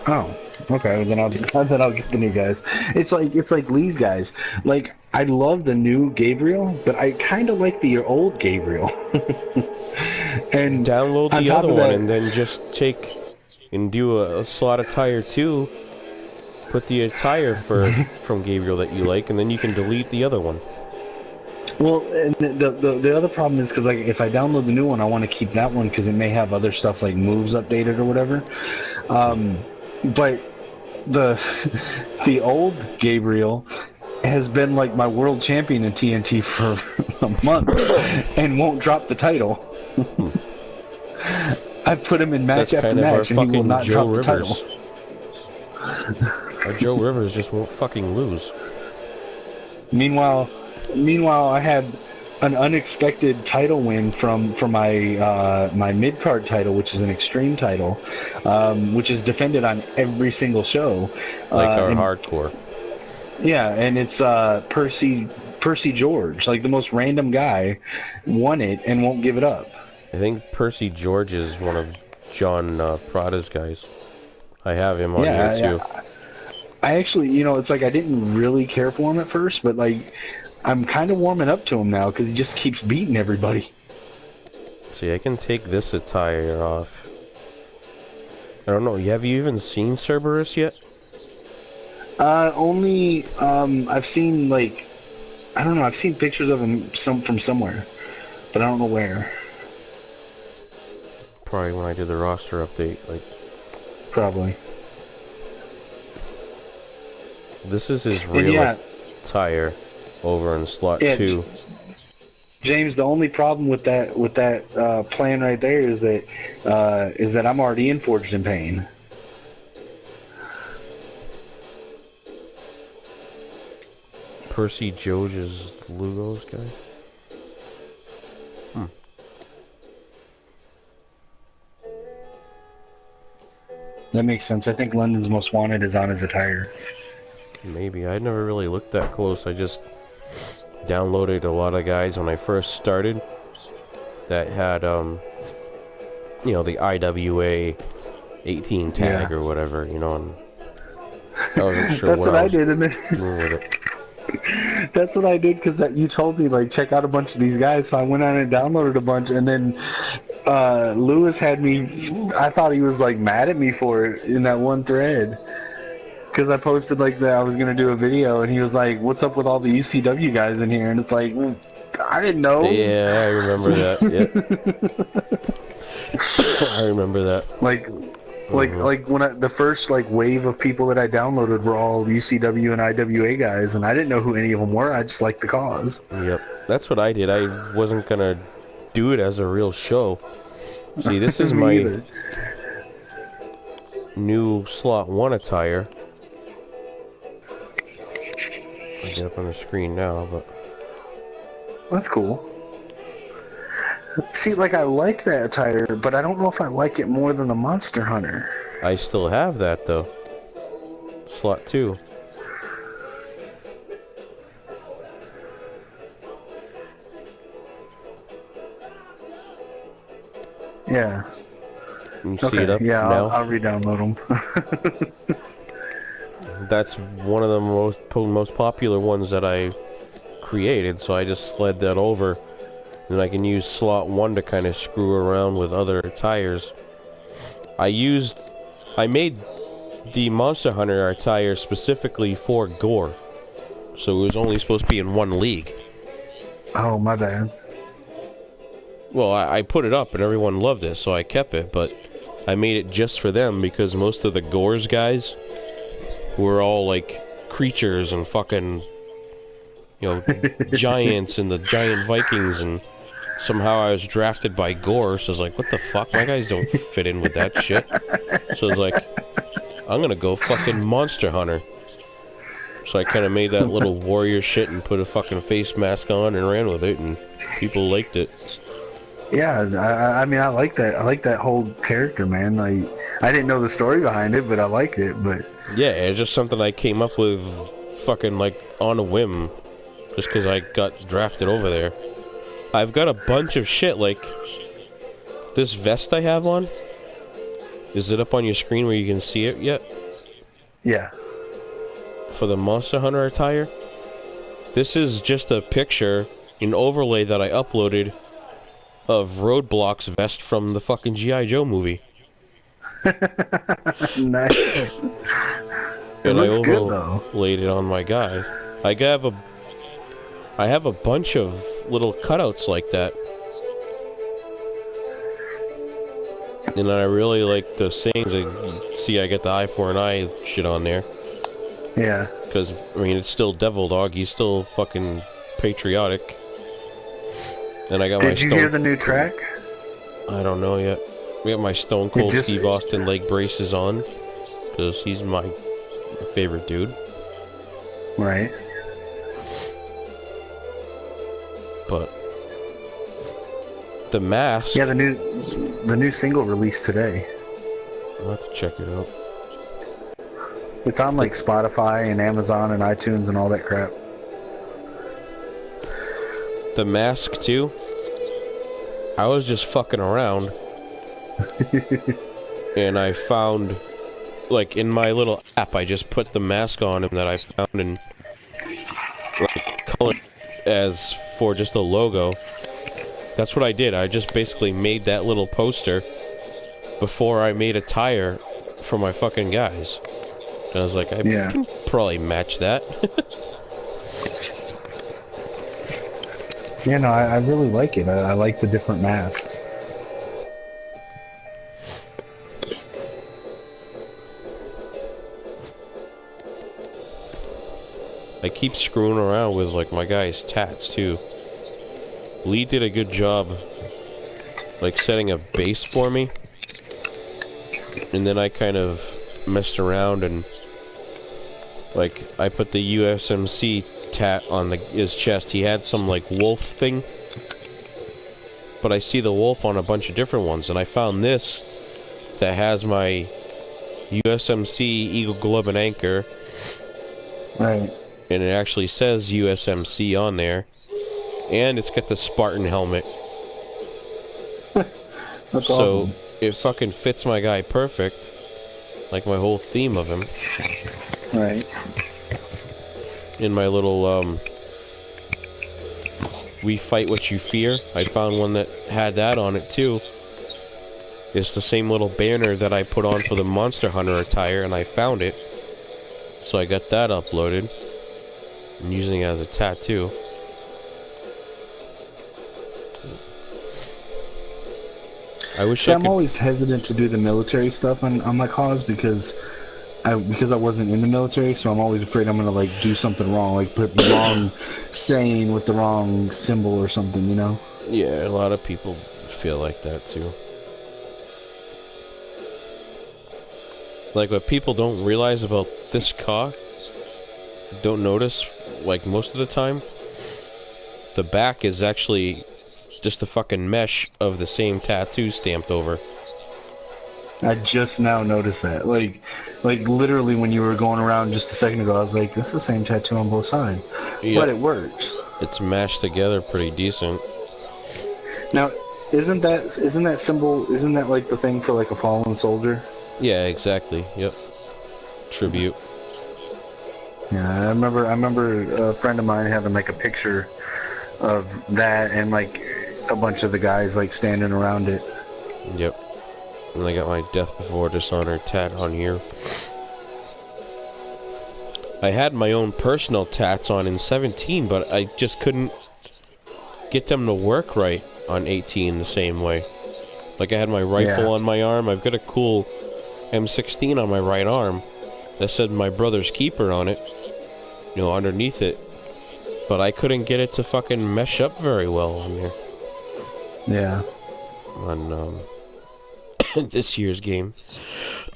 Oh, okay. Then I'll get the new guys. It's like Lee's guys. Like, I love the new Gabriel, but I kind of like the old Gabriel. And download the other one and then just take and do a slot attire 2. Put the attire from Gabriel that you like, and then you can delete the other one. Well, and the other problem is because, like, if I download the new one, I want to keep that one because it may have other stuff like moves updated or whatever. But the old Gabriel has been like my world champion in TNT for a month and won't drop the title. I've put him in match after match and he will not drop the title. Our Joe Rivers just won't fucking lose. Meanwhile, I had an unexpected title win from my my mid card title, which is an extreme title, which is defended on every single show. Like our hardcore. Yeah, and it's Percy George, like the most random guy, won it and won't give it up. I think Percy George is one of John Prada's guys. I have him on here too. Yeah. I actually, it's like I didn't really care for him at first, but like I'm kind of warming up to him now because he just keeps beating everybody. See, I can take this attire off. I don't know. Have you even seen Cerberus yet? Only I've seen like I don't know. I've seen pictures of him from somewhere, but I don't know where. Probably when I did the roster update, like. Probably. This is his real attire over in slot 2. James, the only problem with that plan right there is that I'm already in Forged in Pain. Percy George is Lugo's guy? That makes sense. I think London's Most Wanted is on his attire. Maybe. I never really looked that close. I just downloaded a lot of guys when I first started that had, the IWA 18 tag or whatever, And I wasn't sure That's what what I I was did, and then doing with it. that's what I did because you told me like check out a bunch of these guys. So I went on and downloaded a bunch, and then Lewis had me. I thought he was like mad at me for it in that one thread because I posted like that I was gonna do a video, and he was like, "What's up with all the UCW guys in here?" And it's like, well, I didn't know. Yeah, I remember that. Yep. I remember that. Like when the first like wave of people that I downloaded were all UCW and IWA guys, and I didn't know who any of them were. I just liked the cause. Yep. That's what I did. I wasn't gonna do it as a real show. See, this is Me my either. new slot 1 attire. I'll get up on the screen now, but That's cool. See, like I like that attire, but I don't know if I like it more than the Monster Hunter. I still have that though. Slot 2. Yeah. You see it up yeah, now? I'll re-download them. That's one of the most popular ones that I created, so I just slid that over. And I can use slot 1 to kind of screw around with other tires. I made the Monster Hunter attire specifically for Gore. So it was only supposed to be in one league. Oh, my bad. Well, I put it up and everyone loved it, so I kept it, but I made it just for them because most of the Gore's guys were all like creatures and fucking, giants and the giant Vikings, and somehow I was drafted by Gore, so I was like, what the fuck? My guys don't fit in with that shit. So I was like, I'm gonna go fucking Monster Hunter. So I kind of made that little warrior shit and put a fucking face mask on and ran with it, and people liked it. Yeah, I mean, I like that. I like that whole character, man. Like, I didn't know the story behind it, but I liked it. But yeah, it's just something I came up with fucking like on a whim, just because I got drafted over there. I've got a bunch of shit, like this vest I have on. Is it up on your screen where you can see it yet? yeah. For the Monster Hunter attire. This is just a picture, an overlay that I uploaded of Roadblock's vest from the fucking G.I. Joe movie. Nice. It looks good though. Laid it on my guy. I have a bunch of little cutouts like that. And I really like the sayings. I get the eye for an eye shit on there. Yeah. Because, I mean, it's still Devil Dog. He's still fucking patriotic. And I got Did you hear the new track? I don't know yet. We got my Stone Cold Steve Austin leg braces on. Because he's my favorite dude. Right. But the mask... Yeah, the new single released today. I'll have to check it out. It's on like Spotify and Amazon and iTunes and all that crap. The mask too. I was just fucking around. And I found, like, in my little app, I just put the mask on him that I found and like color as for just a logo. That's what I did. I just basically made that little poster before I made a tire for my fucking guys. And I was like, I can probably match that. Yeah, no, I really like it. I like the different masks. I keep screwing around with, like, my guy's tats, too. Lee did a good job, like, setting a base for me. And then I kind of messed around and, like, I put the USMC tat on his chest. He had some, like, wolf thing. But I see the wolf on a bunch of different ones. And I found this that has my USMC Eagle Globe and Anchor. Right. And it actually says USMC on there. And it's got the Spartan helmet. That's so awesome. It fucking fits my guy perfect. Like my whole theme of him. Right. In my little, We Fight What You Fear, I found one that had that on it too. It's the same little banner that I put on for the Monster Hunter attire, and I found it. So I got that uploaded. I'm using it as a tattoo. I wish See, I I'm could... always hesitant to do the military stuff on my cause because I wasn't in the military, so I'm always afraid I'm gonna like do something wrong, like put the wrong saying with the wrong symbol or something, you know? Yeah, a lot of people feel like that too. Like what people don't realize about this car, don't notice, like most of the time, the back is actually just a fucking mesh of the same tattoo stamped over. I just now noticed that. Like literally when you were going around just a second ago, I was like, that's the same tattoo on both sides. Yep. But it works. It's mashed together pretty decent. Now, isn't that like the thing for like a fallen soldier? Yeah, exactly. Yep. Tribute. Yeah, I remember a friend of mine having like a picture of that and like a bunch of the guys like standing around it. Yep. And I got my Death Before Dishonor tat on here. I had my own personal tats on in 17, but I just couldn't get them to work right on 18 the same way. Like I had my rifle on my arm. I've got a cool M16 on my right arm that said My Brother's Keeper on it, you know, underneath it. But I couldn't get it to fucking mesh up very well on there. Yeah. On this year's game.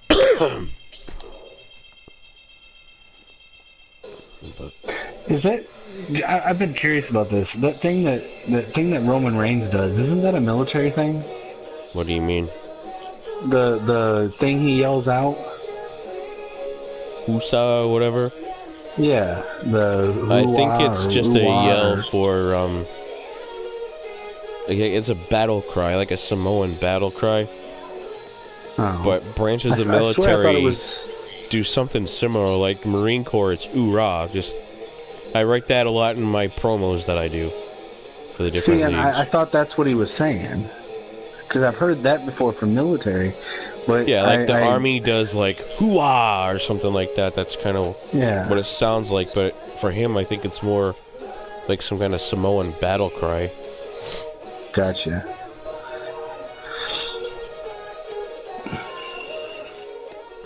But Is that? I've been curious about this. That thing that Roman Reigns does, isn't that a military thing? what do you mean? The thing he yells out. USA, whatever. Yeah, I think it's just a yell or... for it's a battle cry, like a Samoan battle cry. Oh. But branches of I swear I thought military it was... do something similar, like Marine Corps, it's oorah. Just I write that a lot in my promos that I do for the different See, and leagues. I thought that's what he was saying, because I've heard that before from military. But Yeah, like the Army does like hoo-ah or something like that. That's kind of what it sounds like. But for him, I think it's more like some kind of Samoan battle cry. Gotcha.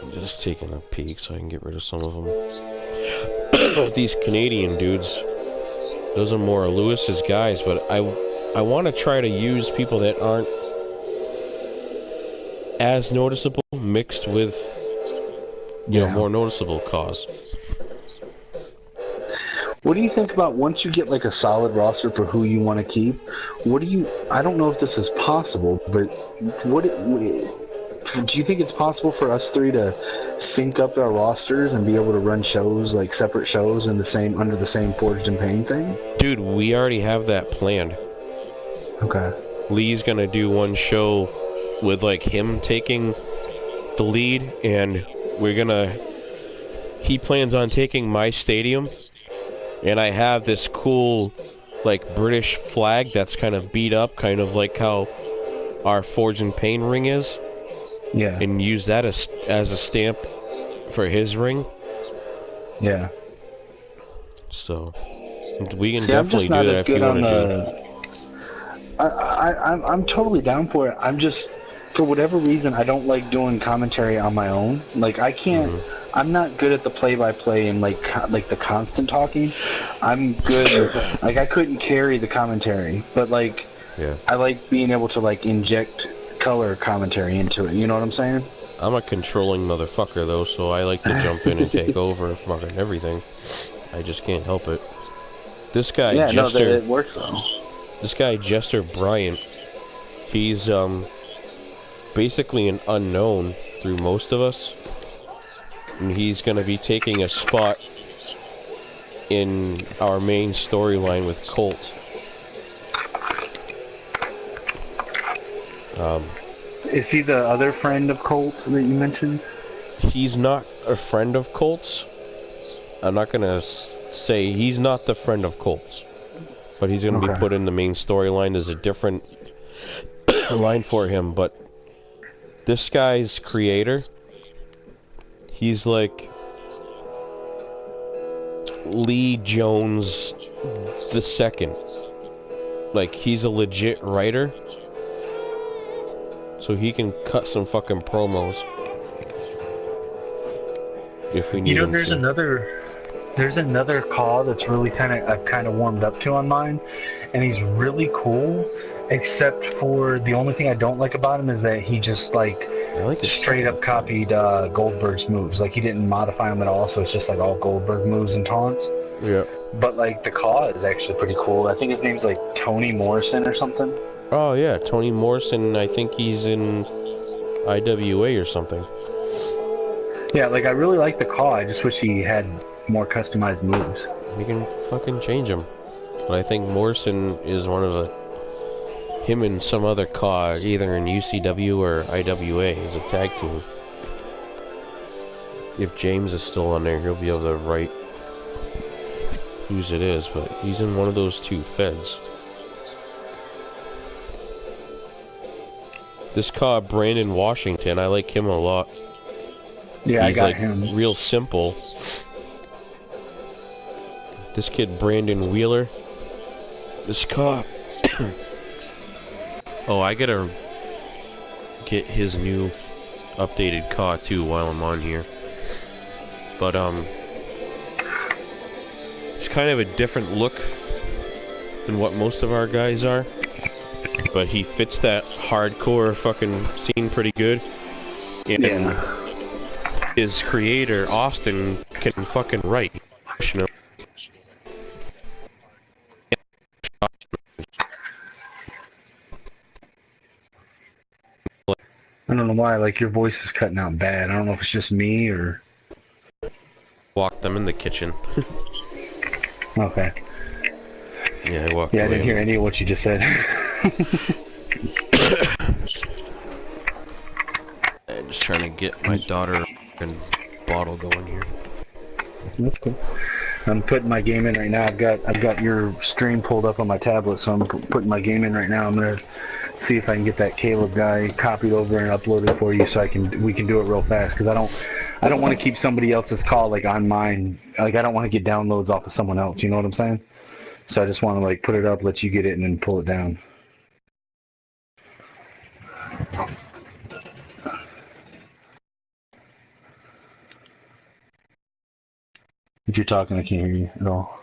I'm just taking a peek so I can get rid of some of them. These Canadian dudes, those are more Lewis's guys, but I want to try to use people that aren't as noticeable mixed with you know, more noticeable cause. What do you think about once you get like a solid roster for who you want to keep? What do you? I don't know if this is possible, but do you think it's possible for us three to sync up our rosters and be able to run shows like separate shows in the same under the same Forged in Pain thing? Dude, we already have that planned. Okay. Lee's gonna do one show with like him taking the lead, and he plans on taking my stadium, and I have this cool like British flag that's kind of beat up, kind of like how our Forged in Pain ring is. Yeah. And use that as a stamp for his ring. Yeah. So we can definitely do that if you want to do. I'm totally down for it. I'm just, for whatever reason, I don't like doing commentary on my own. Like I can't. Mm-hmm. I'm not good at the play-by-play and like the constant talking. I'm good. Like I couldn't carry the commentary, but like I like being able to like inject color commentary into it. You know what I'm saying? I'm a controlling motherfucker though, so I like to jump in and take over fucking everything. I just can't help it. This guy Jester, it works though. This guy Jester Bryant, he's basically an unknown through most of us, and he's gonna be taking a spot in our main storyline with Colt. Is he the other friend of Colt that you mentioned? He's not a friend of Colt's. I'm not gonna say he's not the friend of Colt's, but he's gonna be Okay. put in the main storyline. There's a different line for him, but this guy's creator, he's like Lee Jones the second. Like, he's a legit writer, so he can cut some fucking promos if we need him to. There's another call that's really I've kind of warmed up to on mine, and he's really cool. Except for the only thing I don't like about him is that he just straight up copied Goldberg's moves. Like, he didn't modify them at all, so it's just like all Goldberg moves and taunts. Yeah. But like the caw is actually pretty cool. I think his name's like Tony Morrison or something. Oh yeah, Tony Morrison. I think he's in IWA or something. Yeah, like I really like the caw. I just wish he had more customized moves. We can fucking change him. But I think Morrison is one of the... Him and some other caw, either in UCW or IWA, is a tag team. If James is still on there, he'll be able to write whose it is, but he's in one of those two feds. This caw, Brandon Washington, I like him a lot. Yeah, he's I got like him. Real simple. This kid, Brandon Wheeler. This caw. Oh, I gotta get his new updated caw too while I'm on here. But it's kind of a different look than what most of our guys are. But he fits that hardcore fucking scene pretty good. And Yeah. his creator, Austin, can fucking write. You know? I don't know why, like your voice is cutting out bad. I don't know if it's just me or... Walked them in the kitchen. Okay. Yeah, I walked Yeah, I away. didn't hear any of what you just said. I'm just trying to get my daughter and bottle going here. That's cool. I'm putting my game in right now. I've got your stream pulled up on my tablet, so I'm putting my game in right now. I'm gonna see if I can get that Caleb guy copied over and uploaded for you, so we can do it real fast. Because I don't want to keep somebody else's call like on mine. Like I don't want to get downloads off of someone else. You know what I'm saying? So I just want to like put it up, let you get it, and then pull it down. If you're talking, I can't hear you at all.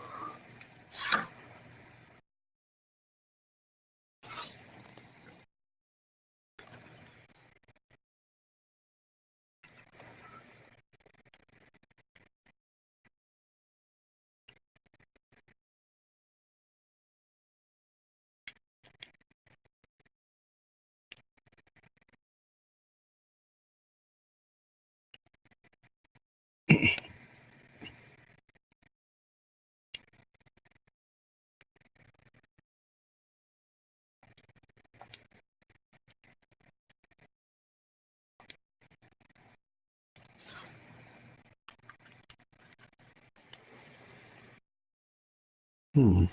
Hmm.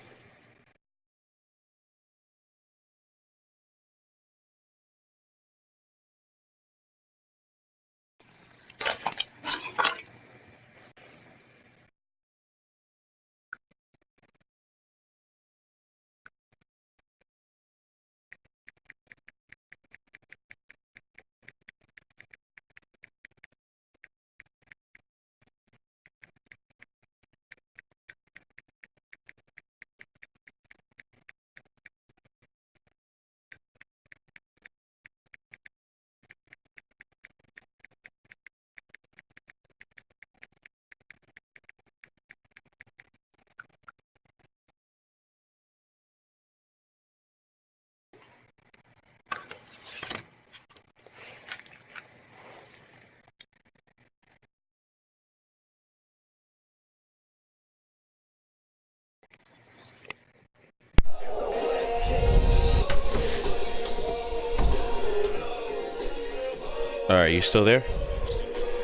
Alright, you still there?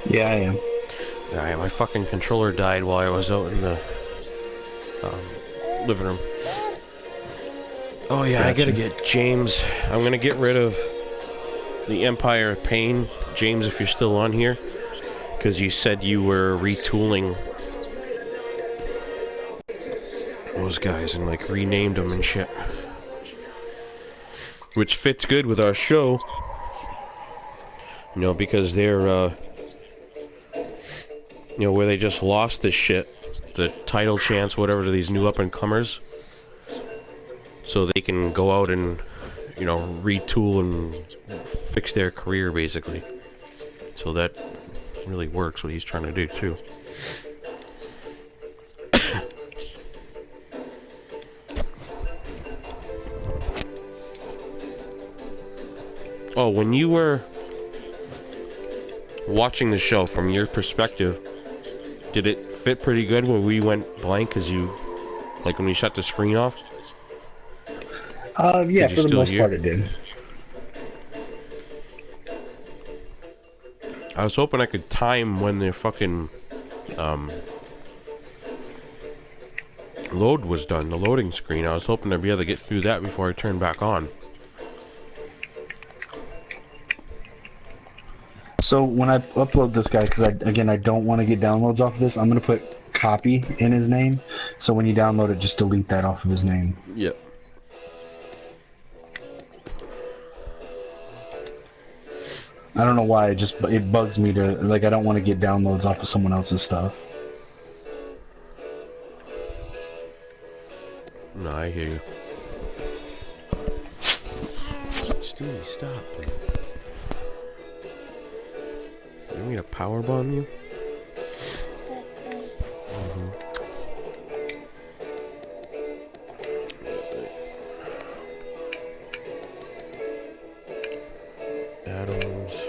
Yeah, I am. Alright, my fucking controller died while I was out in the living room. Oh yeah, I gotta get James. I'm gonna get rid of the Empire of Pain. James, if you're still on here, because you said you were retooling those guys and like renamed them and shit. Which fits good with our show. You know, because they're, you know, where they just lost this shit. The title chance, whatever, to these new up-and-comers. So they can go out and, you know, retool and fix their career, basically. So that really works, what he's trying to do, too. Oh, when you were watching the show, from your perspective, did it fit pretty good when we went blank? Because you, like when we shut the screen off? Yeah, for the most part it did. I was hoping I could time when the fucking load was done, the loading screen. I was hoping to be able to get through that before I turned back on. So when I upload this guy, because I don't want to get downloads off of this, I'm going to put copy in his name. So when you download it, just delete that off of his name. Yep. I don't know why, it bugs me to, like, I don't want to get downloads off of someone else's stuff. No, I hear you. Stewie, stop. You want me to powerbomb you? Adams.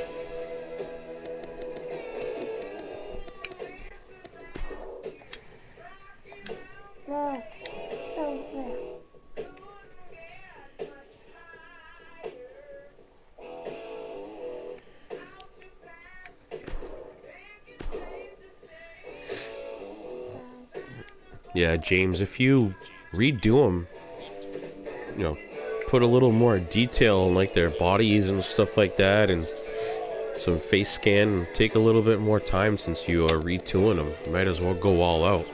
Yeah, James, if you redo them, you know, put a little more detail in like their bodies and stuff like that, and some face scan, and take a little bit more time since you are retooling them. You might as well go all out.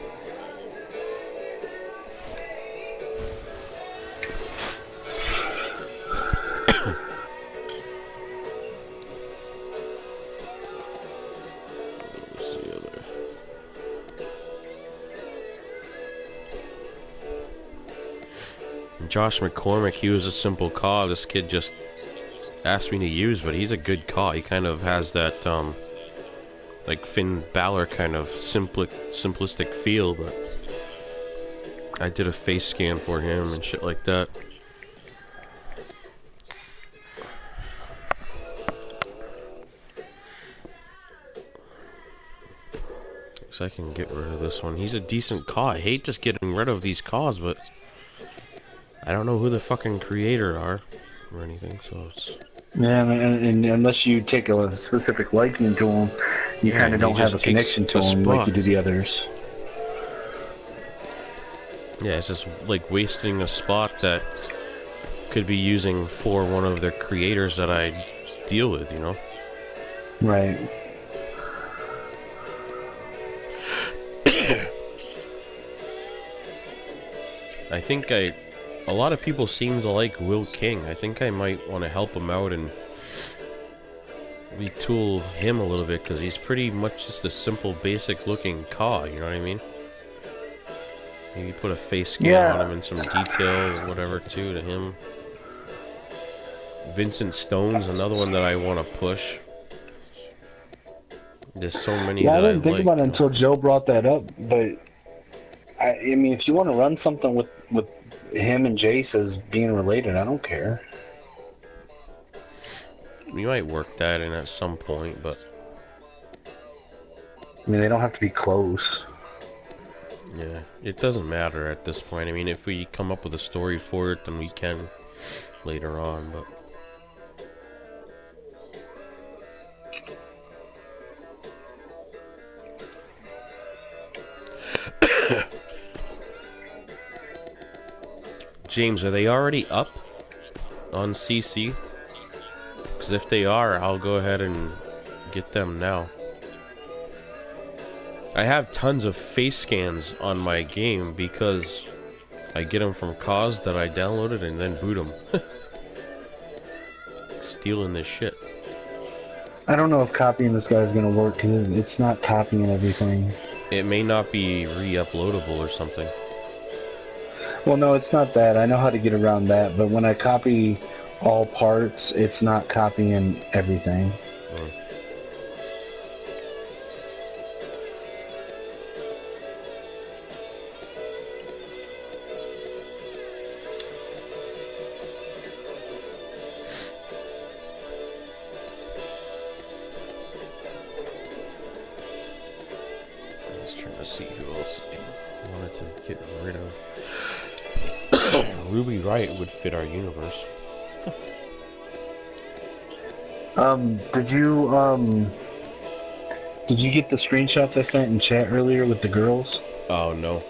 Josh McCormick, he was a simple call. This kid just asked me to use, but he's a good call. He kind of has that, like Finn Balor kind of simplistic feel, but I did a face scan for him and shit like that. So I can get rid of this one. He's a decent call. I hate just getting rid of these calls, but I don't know who the fucking creator are or anything, so it's... Yeah, and unless you take a specific liking to them, you kind of don't have a connection to them like you do the others. Yeah, it's just like wasting a spot that could be using for one of their creators that I deal with, you know? Right. I think a lot of people seem to like Will King. I think I might want to help him out and retool him a little bit, because he's pretty much just a simple, basic looking Ka, you know what I mean? Maybe put a face scan on him and some detail or whatever too to him. Vincent Stone's another one that I want to push. There's so many that I didn't think about it until Joe brought that up, but I mean, if you want to run something with him and Jace as being related, I don't care. We might work that in at some point, but I mean, they don't have to be close. Yeah, it doesn't matter at this point. I mean, if we come up with a story for it, then we can later on, but... James, are they already up on CC? Because if they are, I'll go ahead and get them now. I have tons of face scans on my game because I get them from COS that I downloaded and then boot them. Stealing this shit. I don't know if copying this guy is gonna work because it's not copying everything. It may not be re-uploadable or something. Well, no, it's not that. I know how to get around that, but when I copy all parts, it's not copying everything. Let's try to see who else I wanted to get rid of. Ruby Riot would fit our universe. Did you get the screenshots I sent in chat earlier with the girls? Oh no.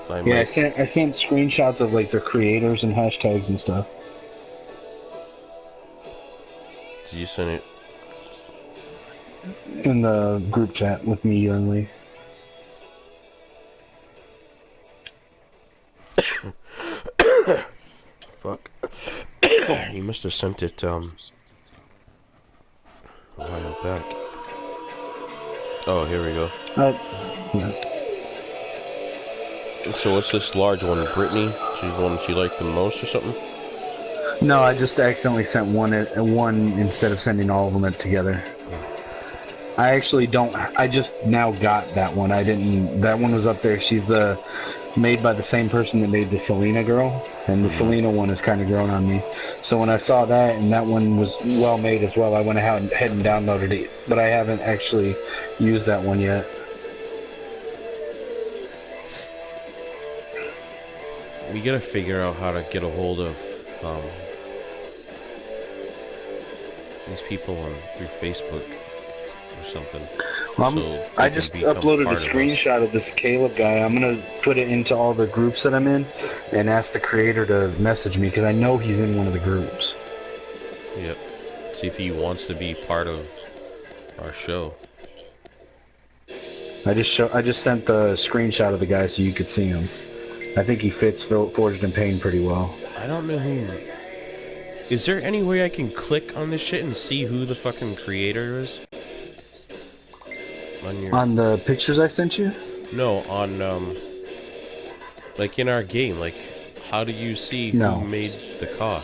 I sent screenshots of like their creators and hashtags and stuff. Did you send it? In the group chat with me, you and Lee. Fuck. You must have sent it, a while back. Oh, here we go. Yeah. So what's this large one? Brittany? She's the one that you like the most or something? No, I just accidentally sent one instead of sending all of them together. I actually don't. I just now got that one. I didn't. That one was up there. She's made by the same person that made the Selena girl, and the Selena one is kind of grown on me. So when I saw that and that one was well made as well, I went ahead and downloaded it. But I haven't actually used that one yet. We gotta figure out how to get a hold of these people through Facebook or something. Well, I just uploaded a screenshot of this Caleb guy. I'm gonna put it into all the groups that I'm in and ask the creator to message me because I know he's in one of the groups. Yep. See if he wants to be part of our show. I just sent the screenshot of the guy so you could see him. I think he fits Forged in Pain pretty well. I don't know who. Is there any way I can click on this shit and see who the fucking creator is? On the pictures I sent you? No, on like in our game. Like, how do you see who made the car?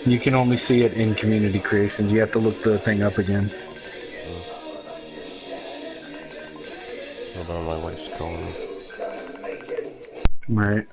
You can only see it in community creations. You have to look the thing up again. Hold on, my wife's calling me. Right.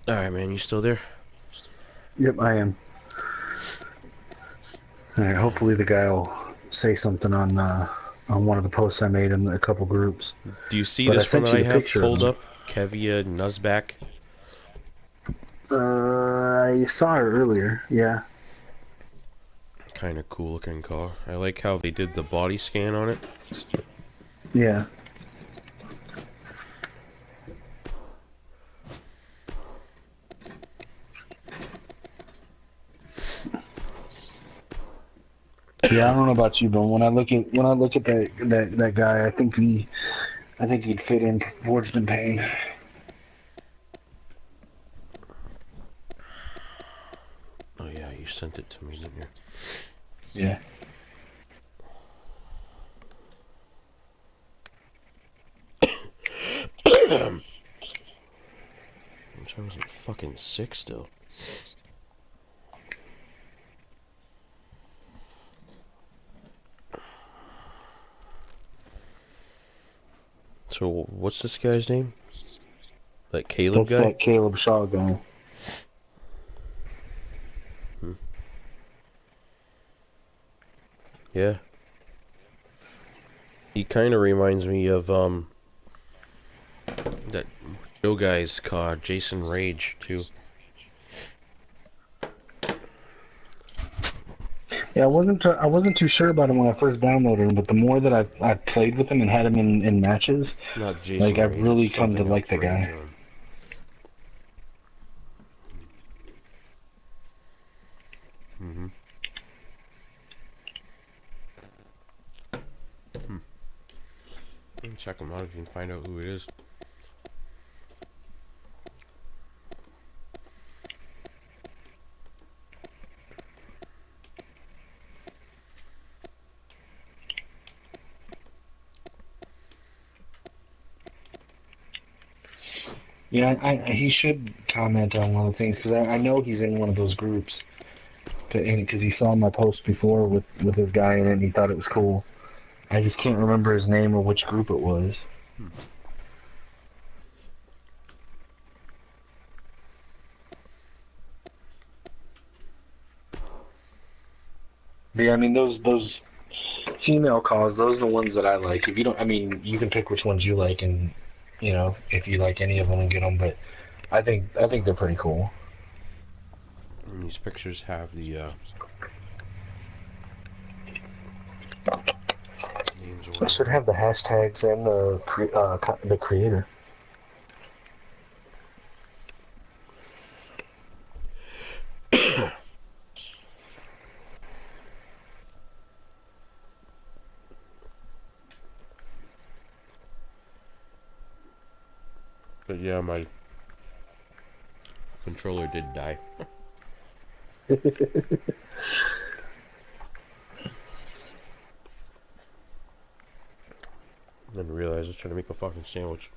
Alright, man, you still there? Yep, I am. All right. Hopefully the guy will say something on one of the posts I made in a couple groups. Do you see But I this one sent that you I the have picture of pulled him. up? Kevia Nuzback? I saw her earlier. Yeah. Kind of cool looking car. I like how they did the body scan on it. Yeah. Yeah, I don't know about you, but when I look at that guy, I think he'd fit in Forged in Pain. Oh yeah, you sent it to me, didn't you? Yeah. I'm sure I wasn't fucking sick still. So, what's this guy's name? That Caleb That's guy? that Caleb Shaw guy. Hmm. Yeah. He kind of reminds me of, that Joe guy's called Jason Rage, too. Yeah, I wasn't too sure about him when I first downloaded him, but the more that I've played with him and had him in matches, Not like Jason I've Rage, it's really come to serving up like the rage guy. on. Mm-hmm. You can check him out if you can find out who it is. Yeah, he should comment on one of the things because I know he's in one of those groups, because he saw my post before with this guy in it and he thought it was cool. I just can't remember his name or which group it was. But yeah, I mean those female calls, those are the ones that I like. If you don't, I mean, you can pick which ones you like, and if you like any of them and get them. But I think they're pretty cool. And these pictures have the names or I whatever. should have the hashtags and the creator. But yeah, my controller did die. Didn't realize I was trying to make a fucking sandwich.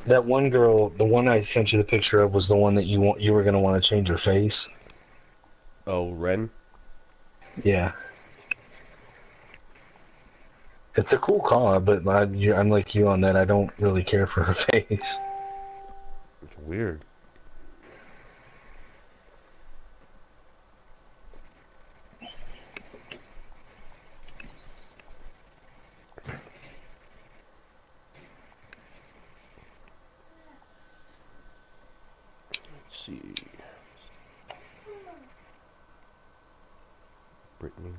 That one girl, the one I sent you the picture of, was the one that you were gonna want to change her face. Oh, Ren? Yeah. It's a cool car, but I'm like you on that. I don't really care for her face. It's weird. Let's see. Brittany.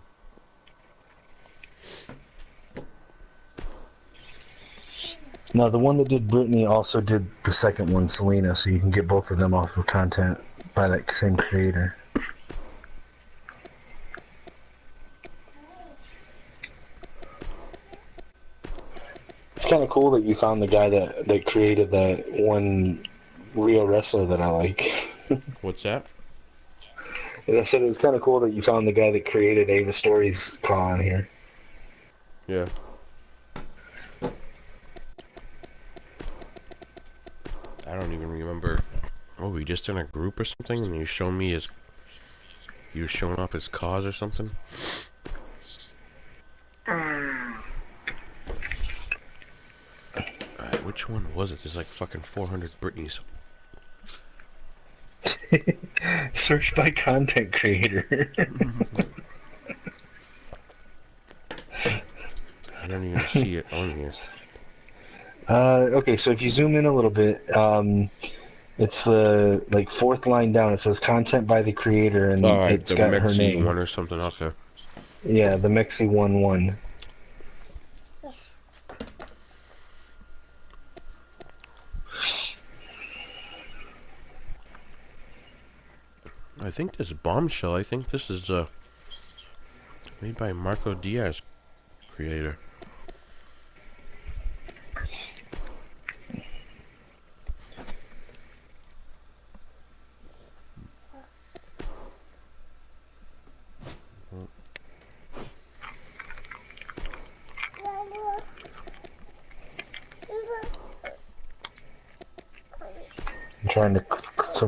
No, the one that did Britney also did the second one, Selena, so you can get both of them off of content by that same creator. It's kind of cool that you found the guy that created that one real wrestler that I like. What's that? And I said it was kind of cool that you found the guy that created Ava Story's claw on here. Yeah. I don't even remember. Oh, we just in a group or something, and you showing me his. You showing off his cause or something. Alright, which one was it? There's like fucking 400 Britneys. Search by content creator. I don't even see it on here. Okay, so if you zoom in a little bit, it's the like fourth line down. It says content by the creator, and Alright, it's the got her Mexi name. one or something. Okay. Yeah, the Mexi 1-1. I think this Bombshell, I think this is made by Marco Diaz creator. I'm trying to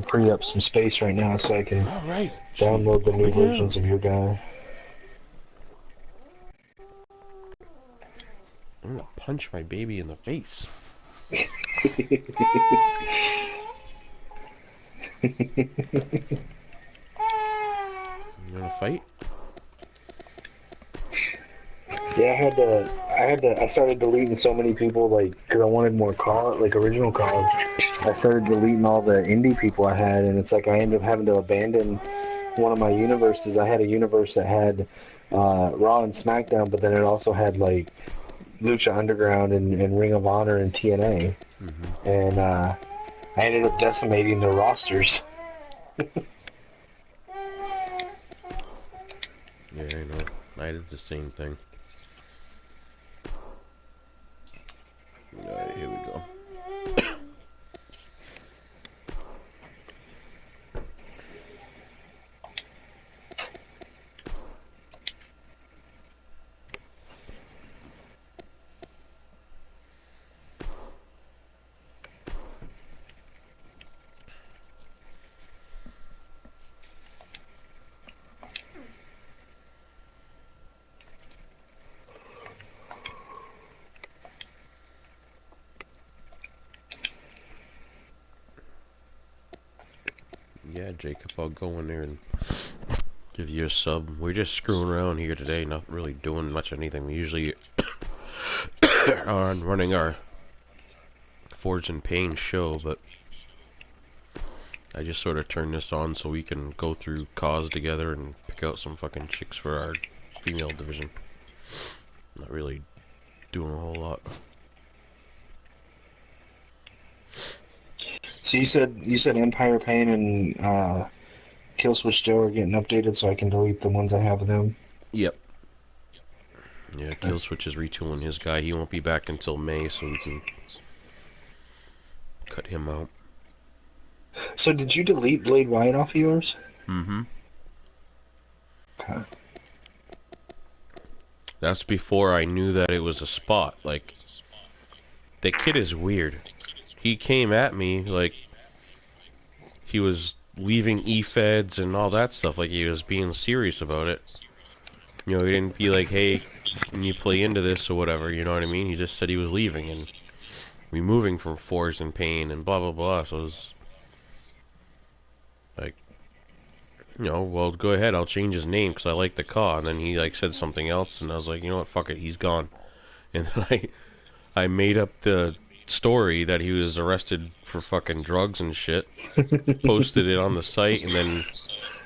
free up some space right now so I can Alright. download the new Right versions now. of your guy. I'm gonna punch my baby in the face. You wanna fight? Yeah, I started deleting so many people, like, because I wanted more like, original calls. I started deleting all the indie people I had, and it's like I ended up having to abandon one of my universes. I had a universe that had Raw and SmackDown, but then it also had, like, Lucha Underground and Ring of Honor and TNA. Mm-hmm. And I ended up decimating their rosters. Yeah, I know. I did the same thing. Alright, here we go. Yeah, Jacob, I'll go in there and give you a sub. We're just screwing around here today, not really doing much anything. We usually are running our Forge and Pain show, but I just sort of turned this on so we can go through cause together and pick out some fucking chicks for our female division. Not really doing a whole lot. So you said Empire Pain and Killswitch Joe are getting updated, so I can delete the ones I have of them. Yep. Yeah, Killswitch is retooling his guy. He won't be back until May, so we can cut him out. So did you delete Blade White off of yours? Mm-hmm. Okay. That's before I knew that it was a spot. Like, the kid is weird. He came at me like he was leaving e-feds and all that stuff, like he was being serious about it. You know, he didn't be like, hey, can you play into this or whatever, you know what I mean? He just said he was leaving and removing from Force and Pain and blah blah blah. So it was like, you know, well, go ahead, I'll change his name because I like the car. And then he like said something else, and I was like, you know what, fuck it, he's gone. And then I made up the story that he was arrested for fucking drugs and shit, posted it on the site, and then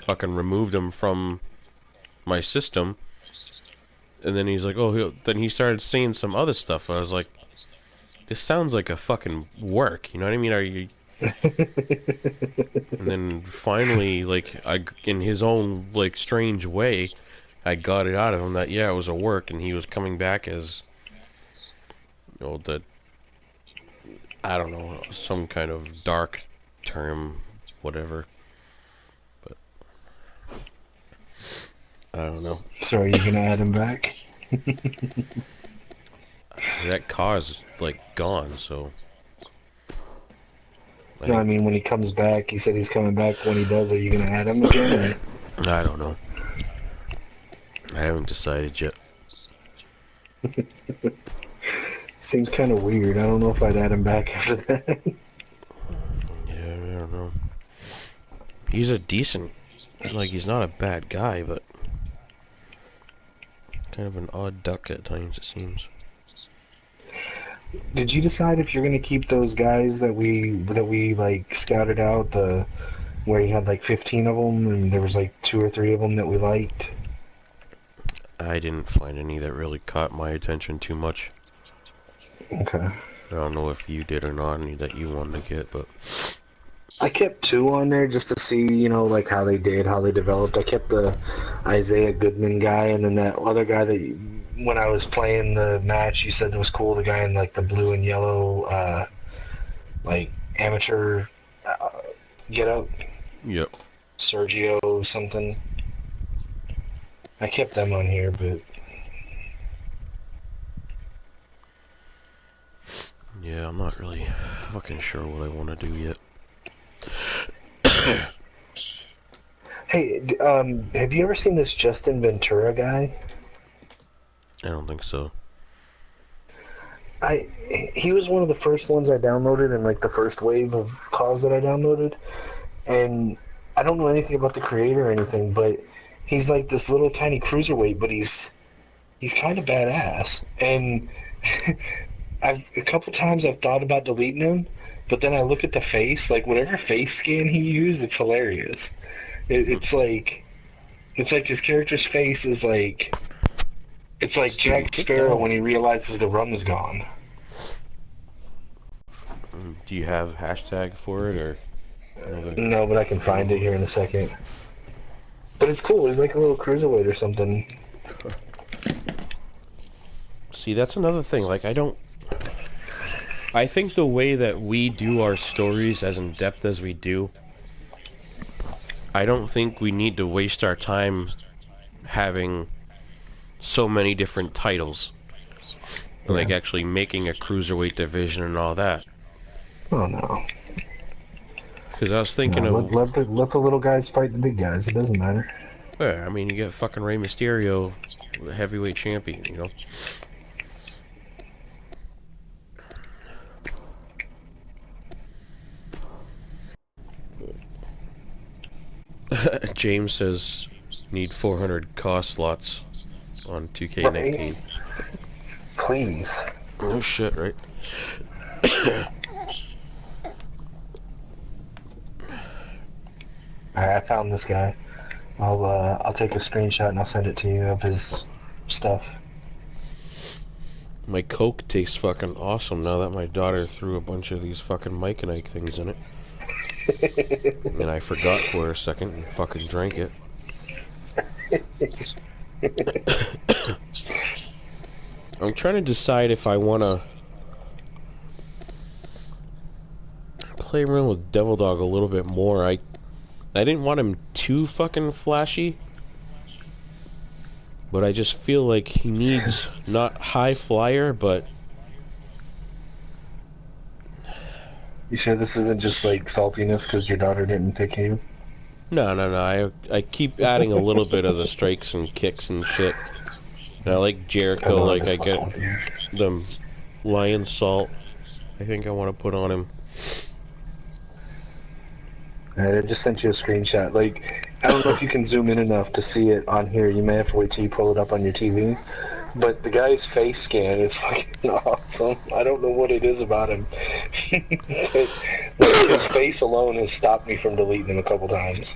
fucking removed him from my system. And then he's like, oh, then he started saying some other stuff. I was like, this sounds like a fucking work, you know what I mean? Are you? And then finally, like, in his own like strange way, I got it out of him that yeah, it was a work, and he was coming back as, you know, the, I don't know, some kind of dark term, whatever. But I don't know. So are you gonna add him back? That car's like gone, so. No, I mean when he comes back, he said he's coming back. When he does, are you gonna add him again? Or? I don't know. I haven't decided yet. Seems kind of weird. I don't know if I'd add him back after that. Yeah, I don't know. He's a decent, like, he's not a bad guy, but kind of an odd duck at times, it seems. Did you decide if you're gonna keep those guys that we like scouted out, the where you had like 15 of them and there was like 2 or 3 of them that we liked? I didn't find any that really caught my attention too much. Okay. I don't know if you did or not, any that you wanted to get, but I kept 2 on there just to see, you know, like how they did, how they developed. I kept the Isaiah Goodman guy, and then that other guy that when I was playing the match, you said it was cool. The guy in like the blue and yellow, like amateur get up. yep. Sergio something. I kept them on here, but Yeah, I'm not really fucking sure what I want to do yet. hey, have you ever seen this Justin Ventura guy? I don't think so. He was one of the first ones I downloaded in like the first wave of calls that I downloaded, and I don't know anything about the creator or anything, but he's like this little tiny cruiserweight, but he's kind of badass. And a couple times I've thought about deleting him, but then I look at the face, like whatever face scan he used, it's hilarious. It's like his character's face is like, it's like Jack Sparrow when he realizes the rum is gone. Do you have hashtag for it, or? No, but I can find it here in a second. But it's cool. He's like a little cruiserweight or something. See, that's another thing. Like, I think the way that we do our stories as in depth as we do, I don't think we need to waste our time having so many different titles. Yeah. Like actually making a cruiserweight division and all that. Oh no. Because I was thinking let the little guys fight the big guys. It doesn't matter. Yeah, I mean, you get fucking Rey Mysterio, the heavyweight champion, you know? James says, need 400 cost slots on 2K19. Right? Please. Oh shit, right? Alright, I found this guy. I'll take a screenshot and I'll send it to you of his stuff. My Coke tastes fucking awesome now that my daughter threw a bunch of these fucking Mike and Ike things in it. And I forgot for a second and fucking drank it. I'm trying to decide if I want to play around with Devil Dog a little bit more. I didn't want him too fucking flashy, but I just feel like he needs not high flyer, but... You sure this isn't just like saltiness because your daughter didn't pick you? No. I keep adding a little bit of the strikes and kicks and shit. And I like Jericho, like I get the lion salt. I think I want to put on him. Alright, I just sent you a screenshot. Like, I don't know if you can zoom in enough to see it on here. You may have to wait till you pull it up on your TV. But the guy's face scan is fucking awesome. I don't know what it is about him. But, like, his face alone has stopped me from deleting him a couple times.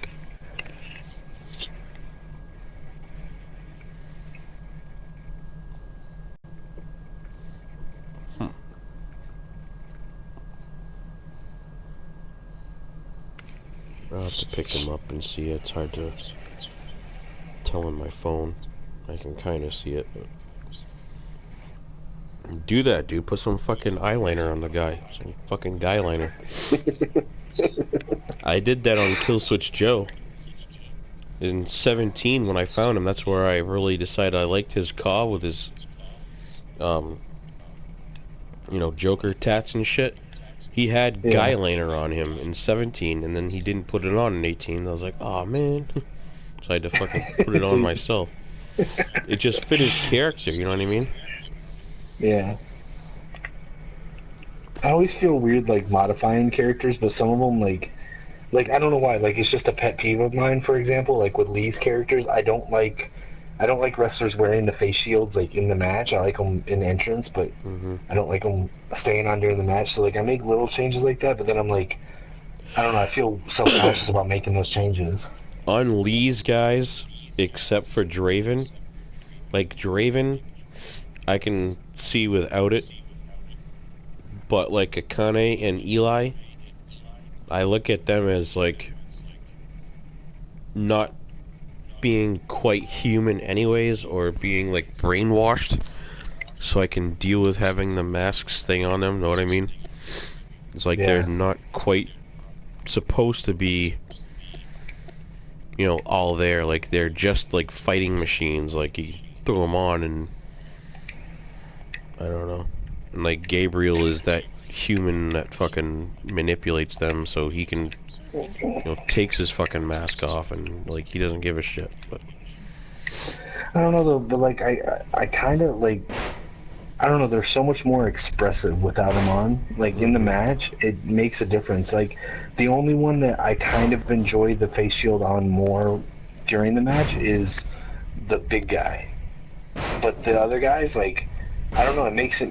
I'll have to pick him up and see it. It's hard to tell on my phone. I can kind of see it, but... Do that, dude. Put some fucking eyeliner on the guy. Some fucking guy-liner. I did that on Killswitch Joe. In 17, when I found him, that's where I really decided I liked his call with his, you know, Joker tats and shit. He had guy liner on him in 17, and then he didn't put it on in 18. I was like, oh man. So I had to fucking put it on myself. It just fit his character, you know what I mean? Yeah. I always feel weird like modifying characters, but some of them like I don't know why. Like it's just a pet peeve of mine. For example, like with Lee's characters, I don't like wrestlers wearing the face shields like in the match. I like them in entrance, but Mm-hmm. I don't like them staying on during the match. So like I make little changes like that, but then I'm like, I don't know. I feel self conscious about making those changes. On Lee's guys, except for Draven, like Draven, I can see without it, but like Akane and Eli, I look at them as like not being quite human anyways, or being like brainwashed, so I can deal with having the masks thing on them, know what I mean? It's like they're Yeah. not quite supposed to be, you know, all there. Like they're just like fighting machines. Like you throw them on and I don't know. And like Gabriel is that human that fucking manipulates them so he can, you know, takes his fucking mask off and like he doesn't give a shit. But I don't know though, but like I kind of like I don't know. They're so much more expressive without them on. Like in the mm-hmm. match, it makes a difference. Like the only one that I kind of enjoy the face shield on more during the match is the big guy. But the other guys, like I don't know, it makes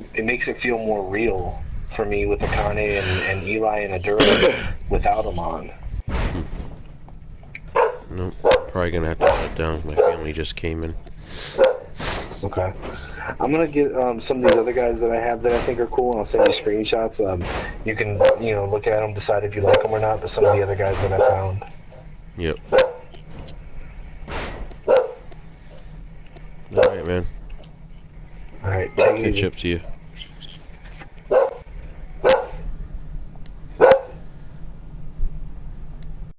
it feel more real for me with Akane and Eli and Adura without them on. Nope. Probably gonna have to shut down. My family just came in. Okay. I'm gonna get some of these other guys that I have that I think are cool, and I'll send you screenshots. You can look at them, decide if you like them or not. But some of the other guys that I found. Yep. Alright, man. All right, take it Catch easy. up to you.